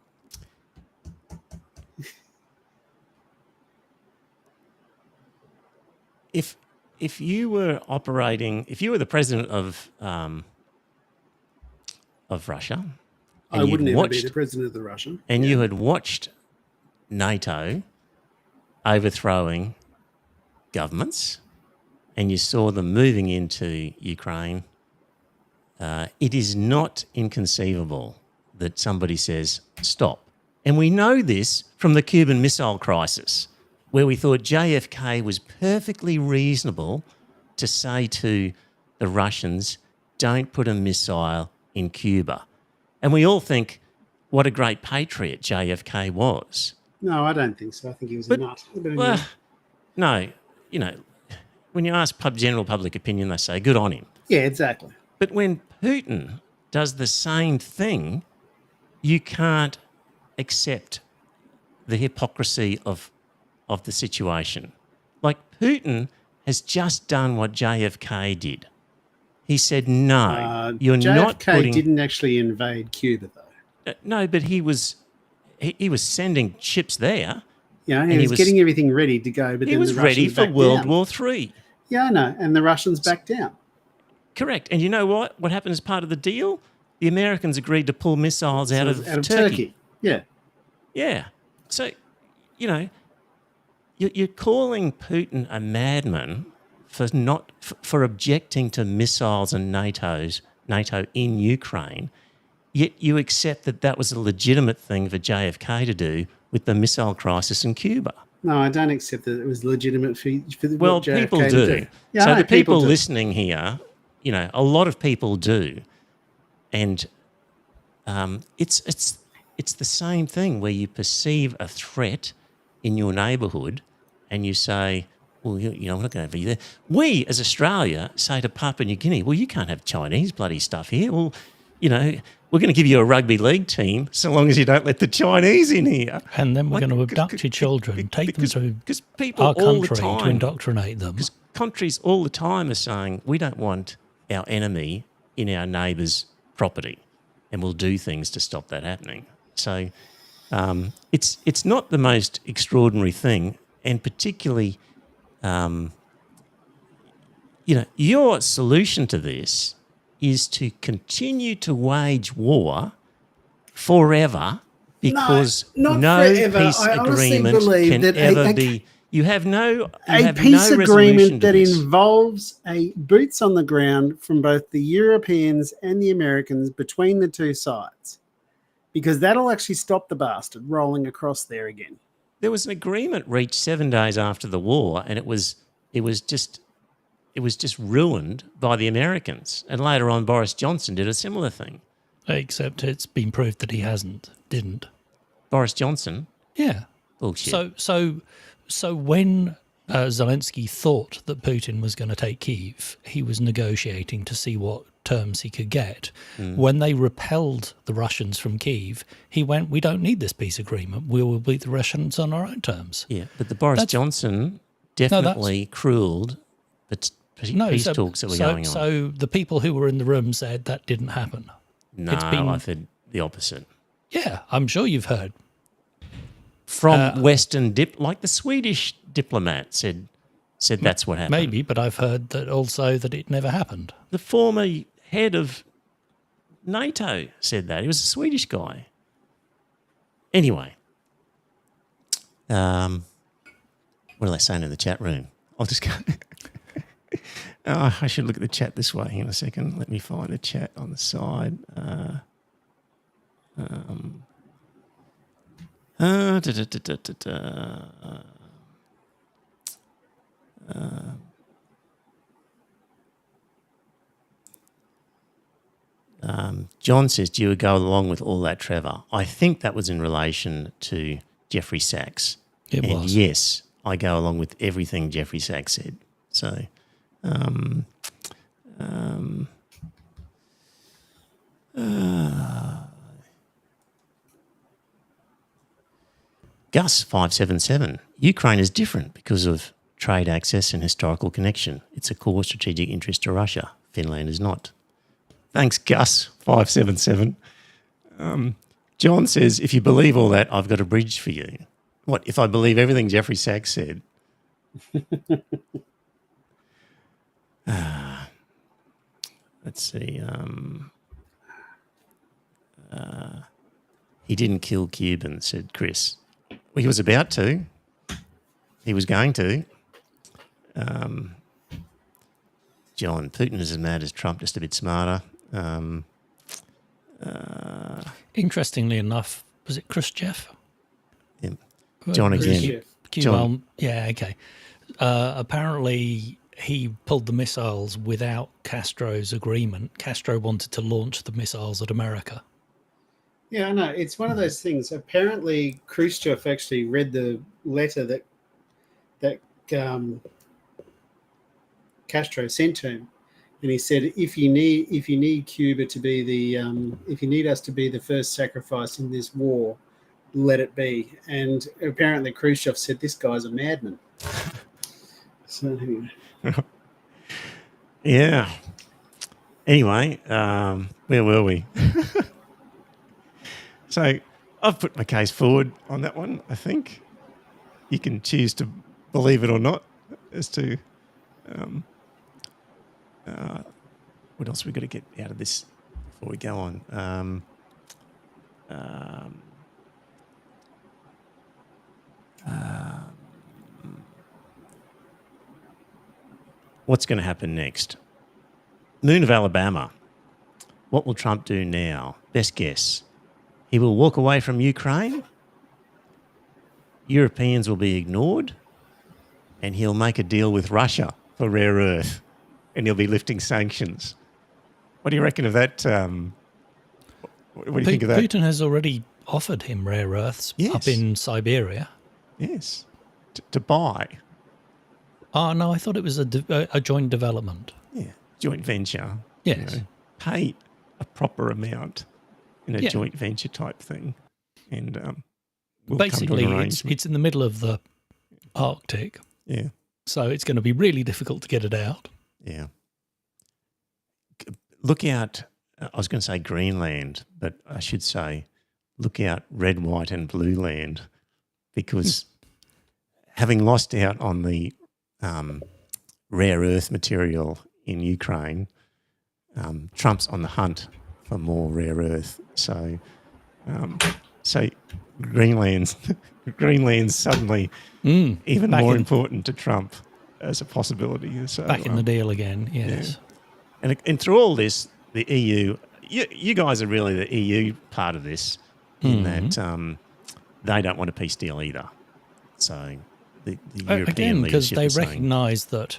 If you were operating, if you were the president of Russia, and I wouldn't you'd ever be watched, the president of the Russian. and you had watched NATO overthrowing governments, and you saw them moving into Ukraine, it is not inconceivable that somebody says, stop. And we know this from the Cuban Missile Crisis, where we thought JFK was perfectly reasonable to say to the Russians, don't put a missile in Cuba. And we all think, what a great patriot JFK was. No, I don't think so. I think he was But- a nut. But Well, anyway. no, you know, when you ask general public opinion, they say, good on him. Yeah, exactly. But when Putin does the same thing, you can't accept the hypocrisy of the situation. Like, Putin has just done what JFK did. He said, no, you're JFK not putting... didn't actually invade Cuba, though. No, but he was sending ships there. Yeah, And he he was was- getting everything ready to go, but He then was the ready Russians for backed World down. War III. Yeah, I know, and the Russians backed down. Correct. And you know what? What happened as part of the deal? The Americans agreed to pull missiles out of Turkey. Yeah. Yeah. So, you know, you're calling Putin a madman for objecting to missiles and NATO in Ukraine, yet you accept that was a legitimate thing for JFK to do with the missile crisis in Cuba. No, I don't accept that it was legitimate for Well, what JFK people to do. Yeah, So I know the people do. listening here, you know, a lot of people do, and it's the same thing where you perceive a threat in your neighbourhood, and you say, well, you know, we're not going to be there. We, as Australia, say to Papua New Guinea, well, you can't have Chinese bloody stuff here. Well, you know, we're going to give you a rugby league team so long as you don't let the Chinese in here. And then we're Like, going to abduct your children, take them to because people our all the country to time, indoctrinate them. because countries all the time are saying, we don't want our enemy in our neighbour's property, and we'll do things to stop that happening. So it's not the most extraordinary thing, and particularly, you know, your solution to this is to continue to wage war forever because not no forever. peace I honestly agreement believe can that ever be. You have no a peace agreement that in involves a boots on the ground from both the Europeans and the Americans between the two sides, because that'll actually stop the bastard rolling across there again. There was an agreement reached 7 days after the war, and it was just ruined by the Americans. And later on, Boris Johnson did a similar thing. Except it's been proved that he didn't. Boris Johnson? Yeah. Bullshit. So when Zelensky thought that Putin was going to take Kyiv, he was negotiating to see what terms he could get. When they repelled the Russians from Kyiv, he went, we don't need this peace agreement. We will beat the Russians on our own terms. Yeah, but the Boris Johnson definitely cruelled peace talks that were going on. So the people who were in the room said that didn't happen. No, I've heard the opposite. Yeah, I'm sure you've heard. From Western like the Swedish diplomat said that's what happened. Maybe, but I've heard that also that it never happened. The former head of NATO said that. He was a Swedish guy. Anyway, what are they saying in the chat room? I'll just go. I should look at the chat this way. Hang on a second. Let me find the chat on the side. John says, do you go along with all that, Trevor? I think that was in relation to Jeffrey Sachs. It was. Yes, I go along with everything Jeffrey Sachs said. So, Gus 577, Ukraine is different because of trade access and historical connection. It's a core strategic interest to Russia. Finland is not. Thanks, Gus 577. John says, if you believe all that, I've got a bridge for you. What, if I believe everything Jeffrey Sachs said? Let's see. He didn't kill Cuban, said Chris. Well, he was about to. He was going to. John, Putin is as mad as Trump, just a bit smarter. Interestingly enough, was it Khrushchev? Yeah. John again. John. Yeah, okay. Apparently, he pulled the missiles without Castro's agreement. Castro wanted to launch the missiles at America. Yeah, I know. It's one of those things. Apparently, Khrushchev actually read the letter that Castro sent to him, and he said, "If you need Cuba to be if you need us to be the first sacrifice in this war, let it be." And apparently, Khrushchev said, "This guy's a madman." So anyway. Yeah. Anyway, where were we? So I've put my case forward on that one, I think. You can choose to believe it or not as to what else we've got to get out of this before we go on. What's going to happen next? Moon of Alabama. What will Trump do now? Best guess. He will walk away from Ukraine. Europeans will be ignored. And he'll make a deal with Russia for rare earth. And he'll be lifting sanctions. What do you reckon of that? What do you think of that? Putin has already offered him rare earths up in Siberia. Yes. To buy. Oh, no, I thought it was a joint development. Yeah, joint venture. Yes. You know, pay a proper amount in a joint venture type thing. And we'll basically, come to an it's in the middle of the Arctic. Yeah. So it's going to be really difficult to get it out. Yeah. Look out, I was going to say Greenland, but I should say look out red, white and blue land, because having lost out on the rare earth material in Ukraine, Trump's on the hunt for more rare earth. So Greenland's suddenly even more important to Trump as a possibility. So, back in the deal again, yes. Yeah. And through all this, the EU, you guys are really the EU part of this, in that they don't want a peace deal either. So the European again, because leadership they is recognise that,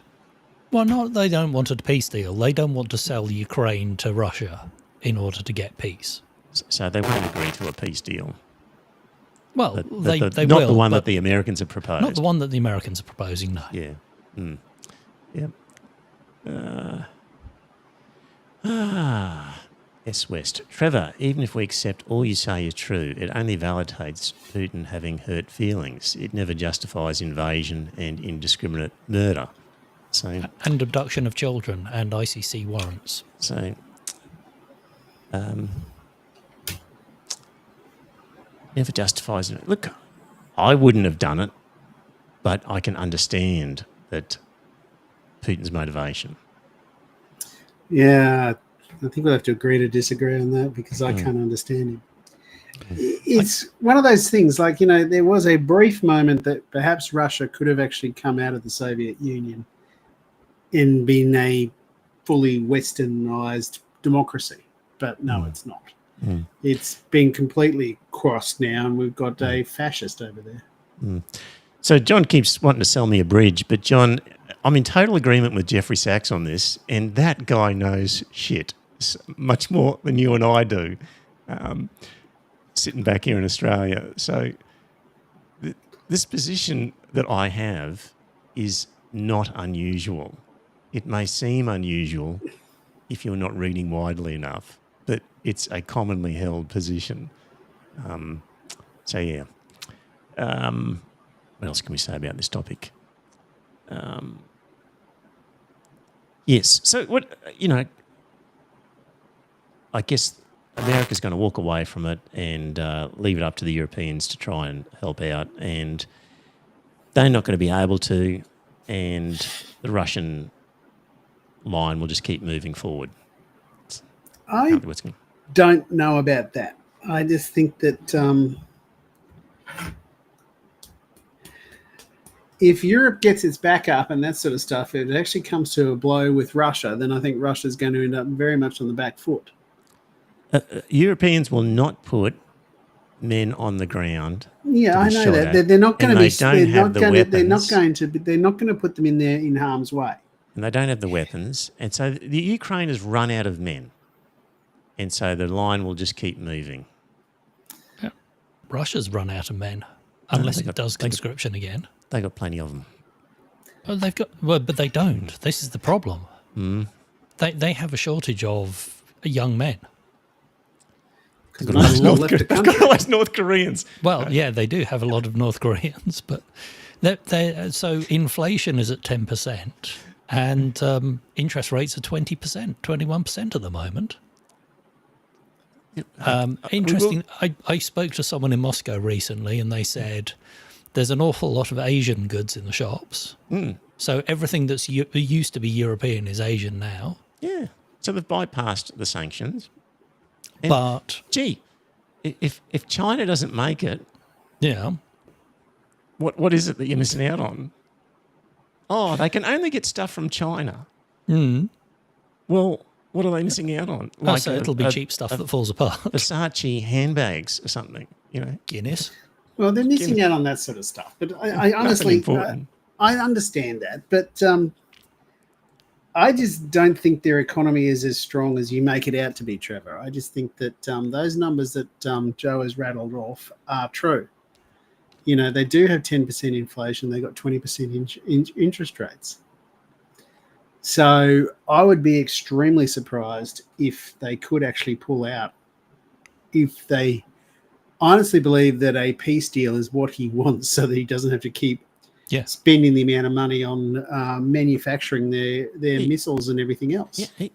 well, not they don't want a peace deal. They don't want to sell Ukraine to Russia in order to get peace. So they won't agree to a peace deal. Well, they not will, the one but that the Americans have proposed. Not the one that the Americans are proposing, no. Yeah. Yep. S. West. Trevor, even if we accept all you say is true, it only validates Putin having hurt feelings. It never justifies invasion and indiscriminate murder. So, And abduction of children and ICC warrants. so never justifies it. Look, I wouldn't have done it, but I can understand that Putin's motivation. Yeah, I think we'll have to agree to disagree on that because I can't understand him. It's one of those things, like, you know, there was a brief moment that perhaps Russia could have actually come out of the Soviet Union and been a fully westernized democracy, but no, it's not. It's been completely crossed now, and we've got a fascist over there. So John keeps wanting to sell me a bridge, but John, I'm in total agreement with Jeffrey Sachs on this, and that guy knows shit much more than you and I do, sitting back here in Australia. So this position that I have is not unusual. It may seem unusual if you're not reading widely enough, but it's a commonly held position. So, yeah. What else can we say about this topic? Yes. So, what, you know, I guess America's going to walk away from it and leave it up to the Europeans to try and help out. And they're not going to be able to. And the Russian line will just keep moving forward. I don't know about that. I just think that if Europe gets its back up and that sort of stuff, if it actually comes to a blow with Russia, then I think Russia's going to end up very much on the back foot. Europeans will not put men on the ground. Yeah, I know that. They're not going to be. They're not going to put them in there in harm's way. And they don't have the weapons. And so the Ukraine has run out of men. And so the line will just keep moving. Yeah. Russia's run out of men, unless it does conscription again. They've got plenty of them. Oh, but they don't. This is the problem. They have a shortage of young men. They've got all those North Koreans. Well, yeah, they do have a lot of North Koreans, but so inflation is at 10%, and interest rates are 20%, 21% at the moment. Interesting. I spoke to someone in Moscow recently, and they said there's an awful lot of Asian goods in the shops. So everything that's used to be European is Asian now. Yeah. So they've bypassed the sanctions. And, but gee, if China doesn't make it, yeah, what is it that you're missing out on? Oh, they can only get stuff from China. Well, what are they missing out on? So it'll be cheap stuff that falls apart. Versace handbags or something, you know. Guinness. Well, they're missing out on that sort of stuff. But I honestly, I understand that. But I just don't think their economy is as strong as you make it out to be, Trevor. I just think that those numbers that Joe has rattled off are true. You know, they do have 10% inflation. They've got 20% interest rates. So I would be extremely surprised if they could actually pull out. If they honestly believe that a peace deal is what he wants so that he doesn't have to keep spending the amount of money on manufacturing their missiles and everything else. Yeah,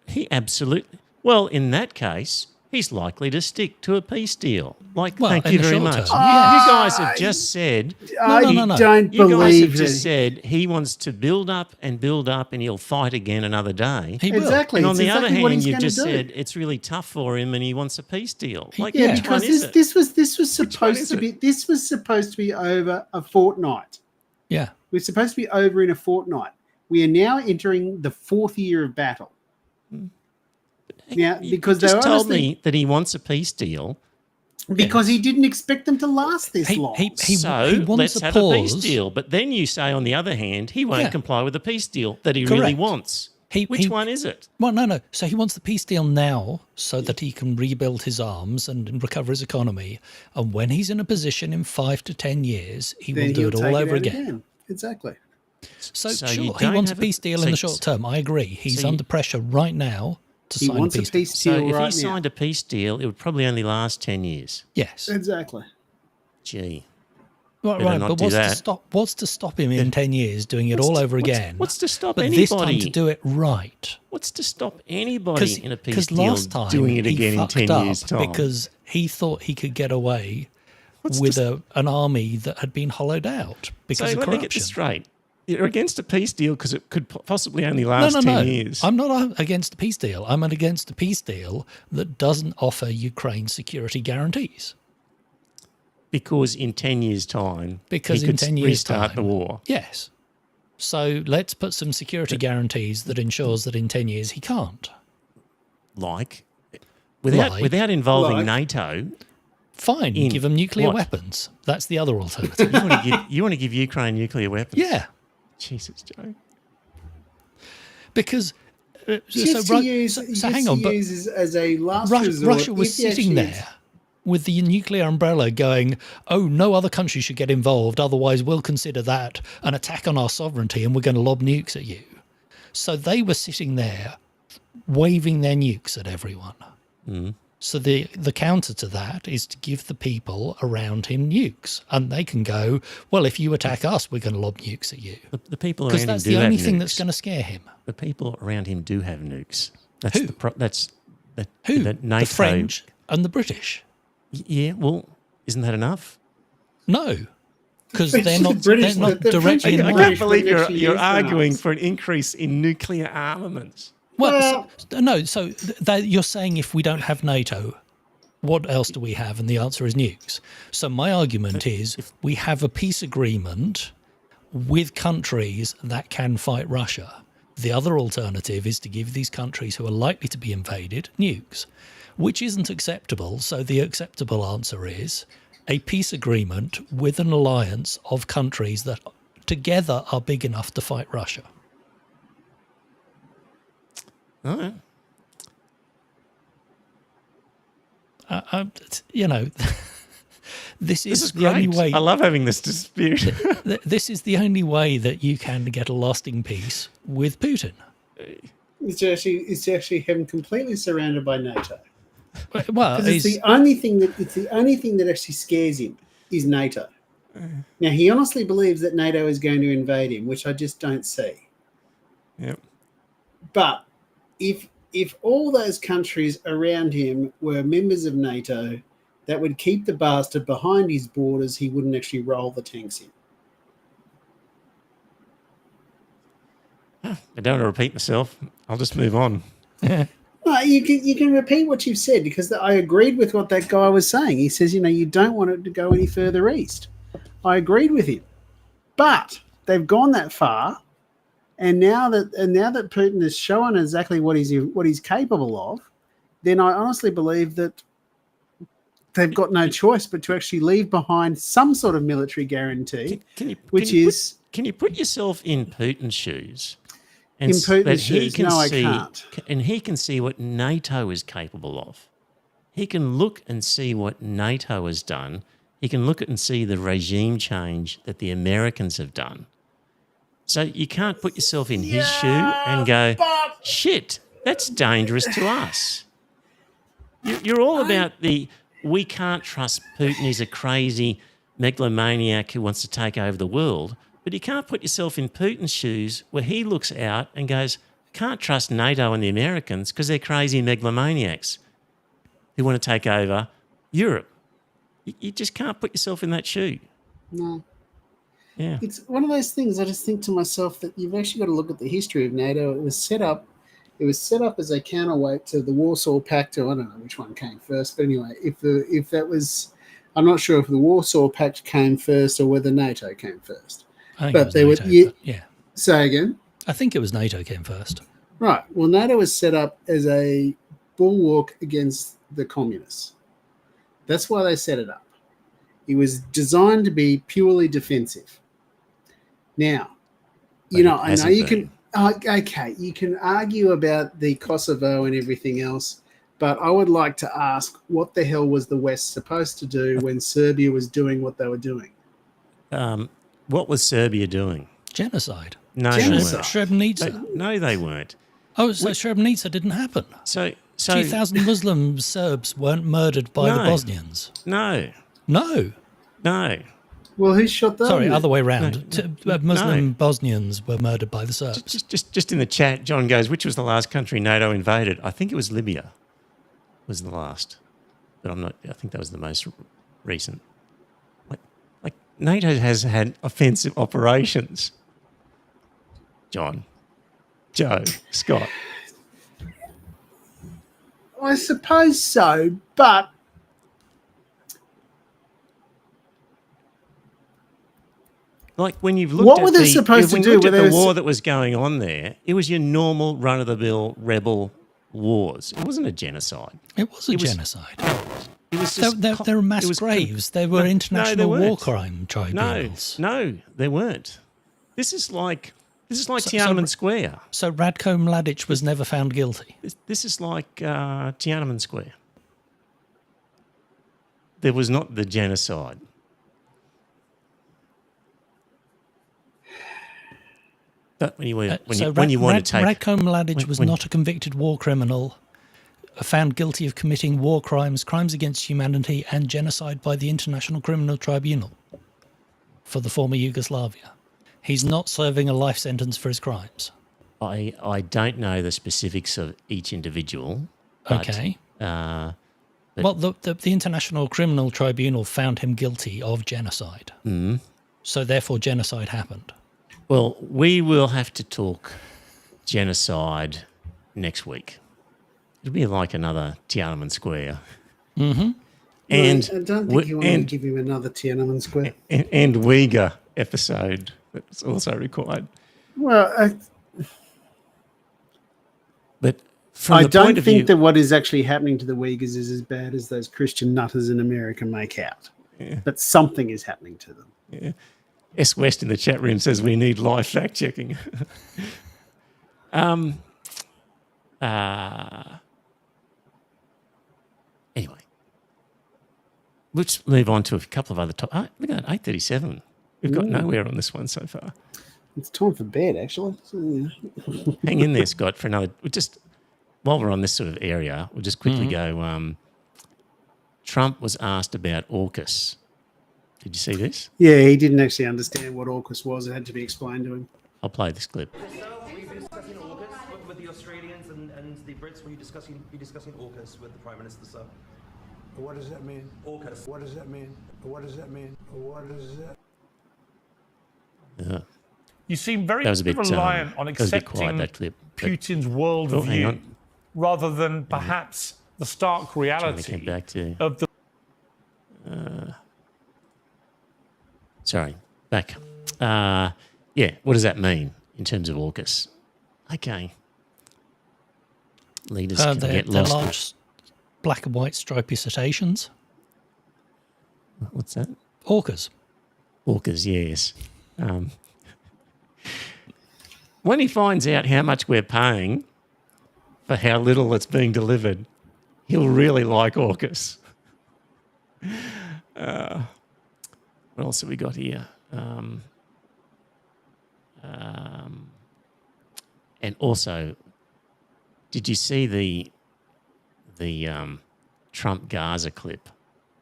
he absolutely. Well, in that case, he's likely to stick to a peace deal. Thank you very much. You guys have just said. I don't believe you guys have just said he wants to build up, and he'll fight again another day. He will. Exactly. And on the exactly other hand, you've do. just said it's really tough for him, and he wants a peace deal. Because this was supposed to be over a fortnight. Yeah, we're supposed to be over in a fortnight. We are now entering the fourth year of battle. Now, because they told me that he wants a peace deal. Because he didn't expect them to last this long. He so wants let's have a peace deal. But then you say, on the other hand, he won't comply with the peace deal that he really wants. Which one is it? Well, no. So he wants the peace deal now so that he can rebuild his arms and recover his economy. And when he's in a position in 5 to 10 years, he will do it all over again. Exactly. So sure, he wants a peace deal in the short term. I agree. He's under pressure right now to sign a peace deal. So if he signed a peace deal, it would probably only last 10 years. Yes. Exactly. Gee. better not but do that. what's to stop him in 10 years doing it all over again? What's to stop but anybody? this time to do it right. What's to stop anybody in a peace deal last time doing it he again in fucked 10 up years' time? because he thought he could get away with an army that had been hollowed out because so of let me get this corruption. straight. You're against a peace deal because it could possibly only last 10 years. I'm not against a peace deal. I'm against a peace deal that doesn't offer Ukraine security guarantees. Because in 10 years' time, Because he in could 10 years' restart time, the war. Yes. So let's put some security guarantees that ensures that in 10 years he can't. Without involving Like. NATO, Fine, In give them nuclear what? weapons. That's the other alternative. you want to give Ukraine nuclear weapons? Yeah, Jesus, Joe. because Just so, to use, so just hang on, to but use as a last resort. Russia was if he sitting actually- there with the nuclear umbrella going, oh, no other country should get involved, otherwise we'll consider that an attack on our sovereignty and we're going to lob nukes at you. So they were sitting there waving their nukes at everyone. So the counter to that is to give the people around him nukes. And they can go, well, if you attack us, we're going to lob nukes at you. The people Because around him that's do the have only thing nukes. that's going to scare him. The people around him do have nukes. That's Who? Who? The NATO. The French and the British. Yeah, well, isn't that enough? No, because French they're and not, the British, they're not the French directly and the I involved. can't believe you're, actually you're use arguing arms. for an increase in nuclear armaments. Well, you're saying if we don't have NATO, what else do we have? And the answer is nukes. So my argument is we have a peace agreement with countries that can fight Russia. The other alternative is to give these countries who are likely to be invaded nukes, which isn't acceptable. So the acceptable answer is a peace agreement with an alliance of countries that together are big enough to fight Russia. All right. This This is is the only great. way. I love having this dispute. This is the only way that you can get a lasting peace with Putin. It's to actually have him completely surrounded by NATO. Well, Because it's the only thing that actually scares him is NATO. Now he honestly believes that NATO is going to invade him, which I just don't see. Yep. But if all those countries around him were members of NATO, that would keep the bastard behind his borders. He wouldn't actually roll the tanks in. I don't want to repeat myself. I'll just move on. No, you can repeat what you've said because I agreed with what that guy was saying. He says, you don't want it to go any further east. I agreed with him, but they've gone that far, and now that Putin has shown exactly what he's capable of, then I honestly believe that they've got no choice but to actually leave behind some sort of military guarantee, Can you put yourself in Putin's shoes? In Putin's shoes? No, I can't. And he can see what NATO is capable of. He can look and see what NATO has done. He can look at and see the regime change that the Americans have done. So you can't put yourself in his shoe and go, shit, that's dangerous to us. You're all about we can't trust Putin. He's a crazy megalomaniac who wants to take over the world. But you can't put yourself in Putin's shoes where he looks out and goes, can't trust NATO and the Americans because they're crazy megalomaniacs who want to take over Europe. You just can't put yourself in that shoe. No. Yeah. It's one of those things I just think to myself that you've actually got to look at the history of NATO. It was set up as a counterweight to the Warsaw Pact, or I don't know which one came first, but anyway, if that was, I'm not sure if the Warsaw Pact came first or whether NATO came first. I think But it was they were- NATO, yeah. but yeah. Say again. I think it was NATO came first. Right. Well, NATO was set up as a bulwark against the communists. That's why they set it up. It was designed to be purely defensive. Now, I know you can. Okay, you can argue about the Kosovo and everything else, but I would like to ask, what the hell was the West supposed to do when Serbia was doing what they were doing? What was Serbia doing? Genocide. No, Genocide. Srebrenica. No, they weren't. Oh, so Srebrenica didn't happen. So 2,000 Muslim Serbs weren't murdered by the No. Bosnians. No. No. No. Well, who shot them? Sorry, other way round. No, Muslim Bosnians were murdered by the Serbs. Just in the chat, John goes, which was the last country NATO invaded? I think it was Libya was the last. But I think that was the most recent. Like NATO has had offensive operations. John, Joe, Scott. I suppose so, but like when you've looked what at were they supposed to do? the war that was going on there, it was your normal run-of-the-mill rebel wars. It wasn't a genocide. It was a genocide. It was just There were mass graves. There were international war weren't. crime tribunals. No, there weren't. This is like Tiananmen Square. So Radko Mladic was never found guilty. This is like Tiananmen Square. There was not the genocide. But when you want to take Radko Mladic was not a convicted war criminal, found guilty of committing war crimes, crimes against humanity, and genocide by the International Criminal Tribunal for the former Yugoslavia. He's not serving a life sentence for his crimes. I don't know the specifics of each individual. But, okay. Well, the International Criminal Tribunal found him guilty of genocide. Mm. So therefore genocide happened. Well, we will have to talk genocide next week. It'll be like another Tiananmen Square. Mm-hmm. And I don't think you want to give him another Tiananmen Square. And Uyghur episode that's also required. Well, but from I the don't point of think view, that what is actually happening to the Uyghurs is as bad as those Christian nutters in America make out. Yeah. But something is happening to them. Yeah. S. West in the chat room says we need live fact checking. Anyway, let's move on to a couple of other topics. Look at that, 8:37. We've got nowhere on this one so far. It's time for bed, actually. Hang in there, Scott, for another. While we're on this sort of area, we'll just quickly go. Trump was asked about AUKUS. Did you see this? Yeah, he didn't actually understand what AUKUS was. It had to be explained to him. I'll play this clip. We've been discussing AUKUS with the Australians and the Brits. Were you discussing AUKUS with the Prime Minister, sir? What does that mean? AUKUS. What does that mean? What does that mean? What is that? Yeah. You seem very That was a bit, reliant on that was a bit accepting quiet, that clip, but- Putin's hang worldview on. rather than perhaps the stark reality get back to- of the. Sorry, back. Yeah, what does that mean in terms of AUKUS? Okay. Leaders can They're get lost. large black and white stripy cetaceans. What's that? Orcas. AUKUS, yes. When he finds out how much we're paying for how little it's being delivered, he'll really like AUKUS. What else have we got here? And also, did you see the Trump Gaza clip,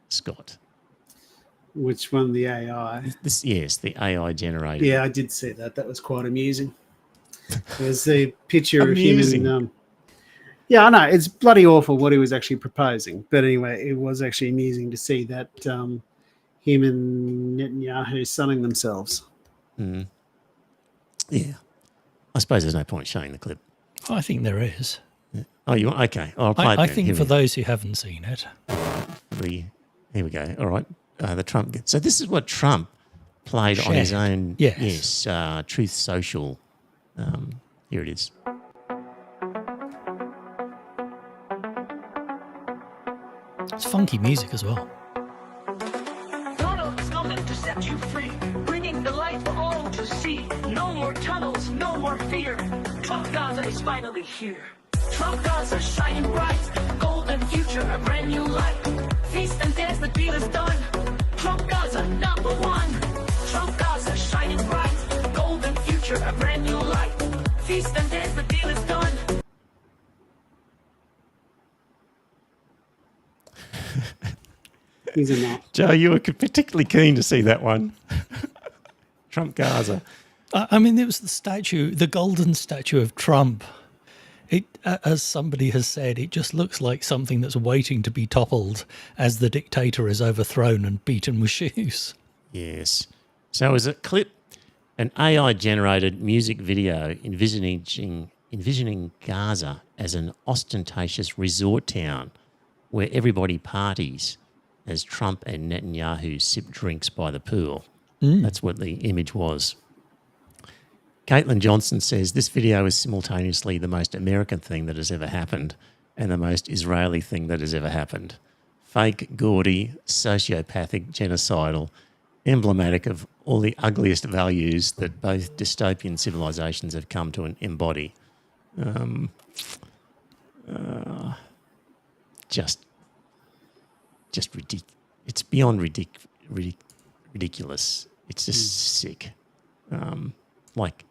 Scott? Which one? The AI? Yes, the AI generated. Yeah, I did see that. That was quite amusing. There's the picture of Amusing. him and... yeah, I know. It's bloody awful what he was actually proposing. But anyway, it was actually amusing to see that him and Netanyahu sunning themselves. Mm. Yeah. I suppose there's no point showing the clip. I think there is. Yeah. Oh, you want? Okay. I'll play it I then. think Here for we- those who haven't seen it. Here we go. All right. The Trump. So this is what Trump played on his Shared. own. Yes. Truth Social. Here it is. It's funky music as well. Donald is coming to set you free, bringing the light for all to see. No more tunnels, no more fear. Trump Gaza is finally here. Trump Gaza shining bright, golden future, a brand new light. Feast and dance, the deal is done. Trump Gaza number one. Trump Gaza shining bright, golden future, a brand new light. Feast and dance, the deal is done. He's a nut. Joe, you were particularly keen to see that one. Trump Gaza. I mean, there was the statue, the golden statue of Trump. It, as somebody has said, it just looks like something that's waiting to be toppled as the dictator is overthrown and beaten with shoes. Yes. So as a clip, an AI-generated music video envisioning Gaza as an ostentatious resort town where everybody parties as Trump and Netanyahu sip drinks by the pool. That's what the image was. Caitlin Johnson says this video is simultaneously the most American thing that has ever happened and the most Israeli thing that has ever happened. Fake, gaudy, sociopathic, genocidal, emblematic of all the ugliest values that both dystopian civilizations have come to embody. Just ridiculous. It's beyond ridiculous. It's just sick. Like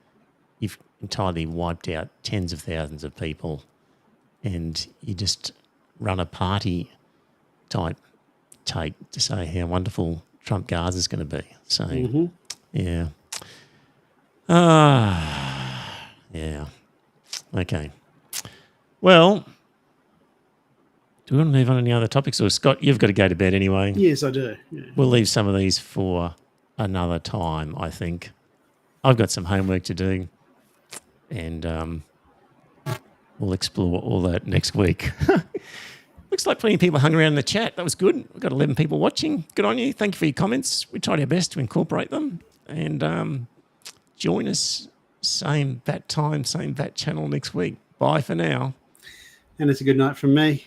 you've entirely wiped out tens of thousands of people and you just run a party type tape to say how wonderful Trump Gaza is going to be. So, yeah. Yeah. Okay. Well, do we want to move on to any other topics? Or Scott, you've got to go to bed anyway. Yes, I do. Yeah. We'll leave some of these for another time, I think. I've got some homework to do and we'll explore all that next week. Looks like plenty of people hung around in the chat. That was good. We've got 11 people watching. Good on you. Thank you for your comments. We tried our best to incorporate them. And join us, same bat time, same bat channel next week. Bye for now. And it's a good night from me.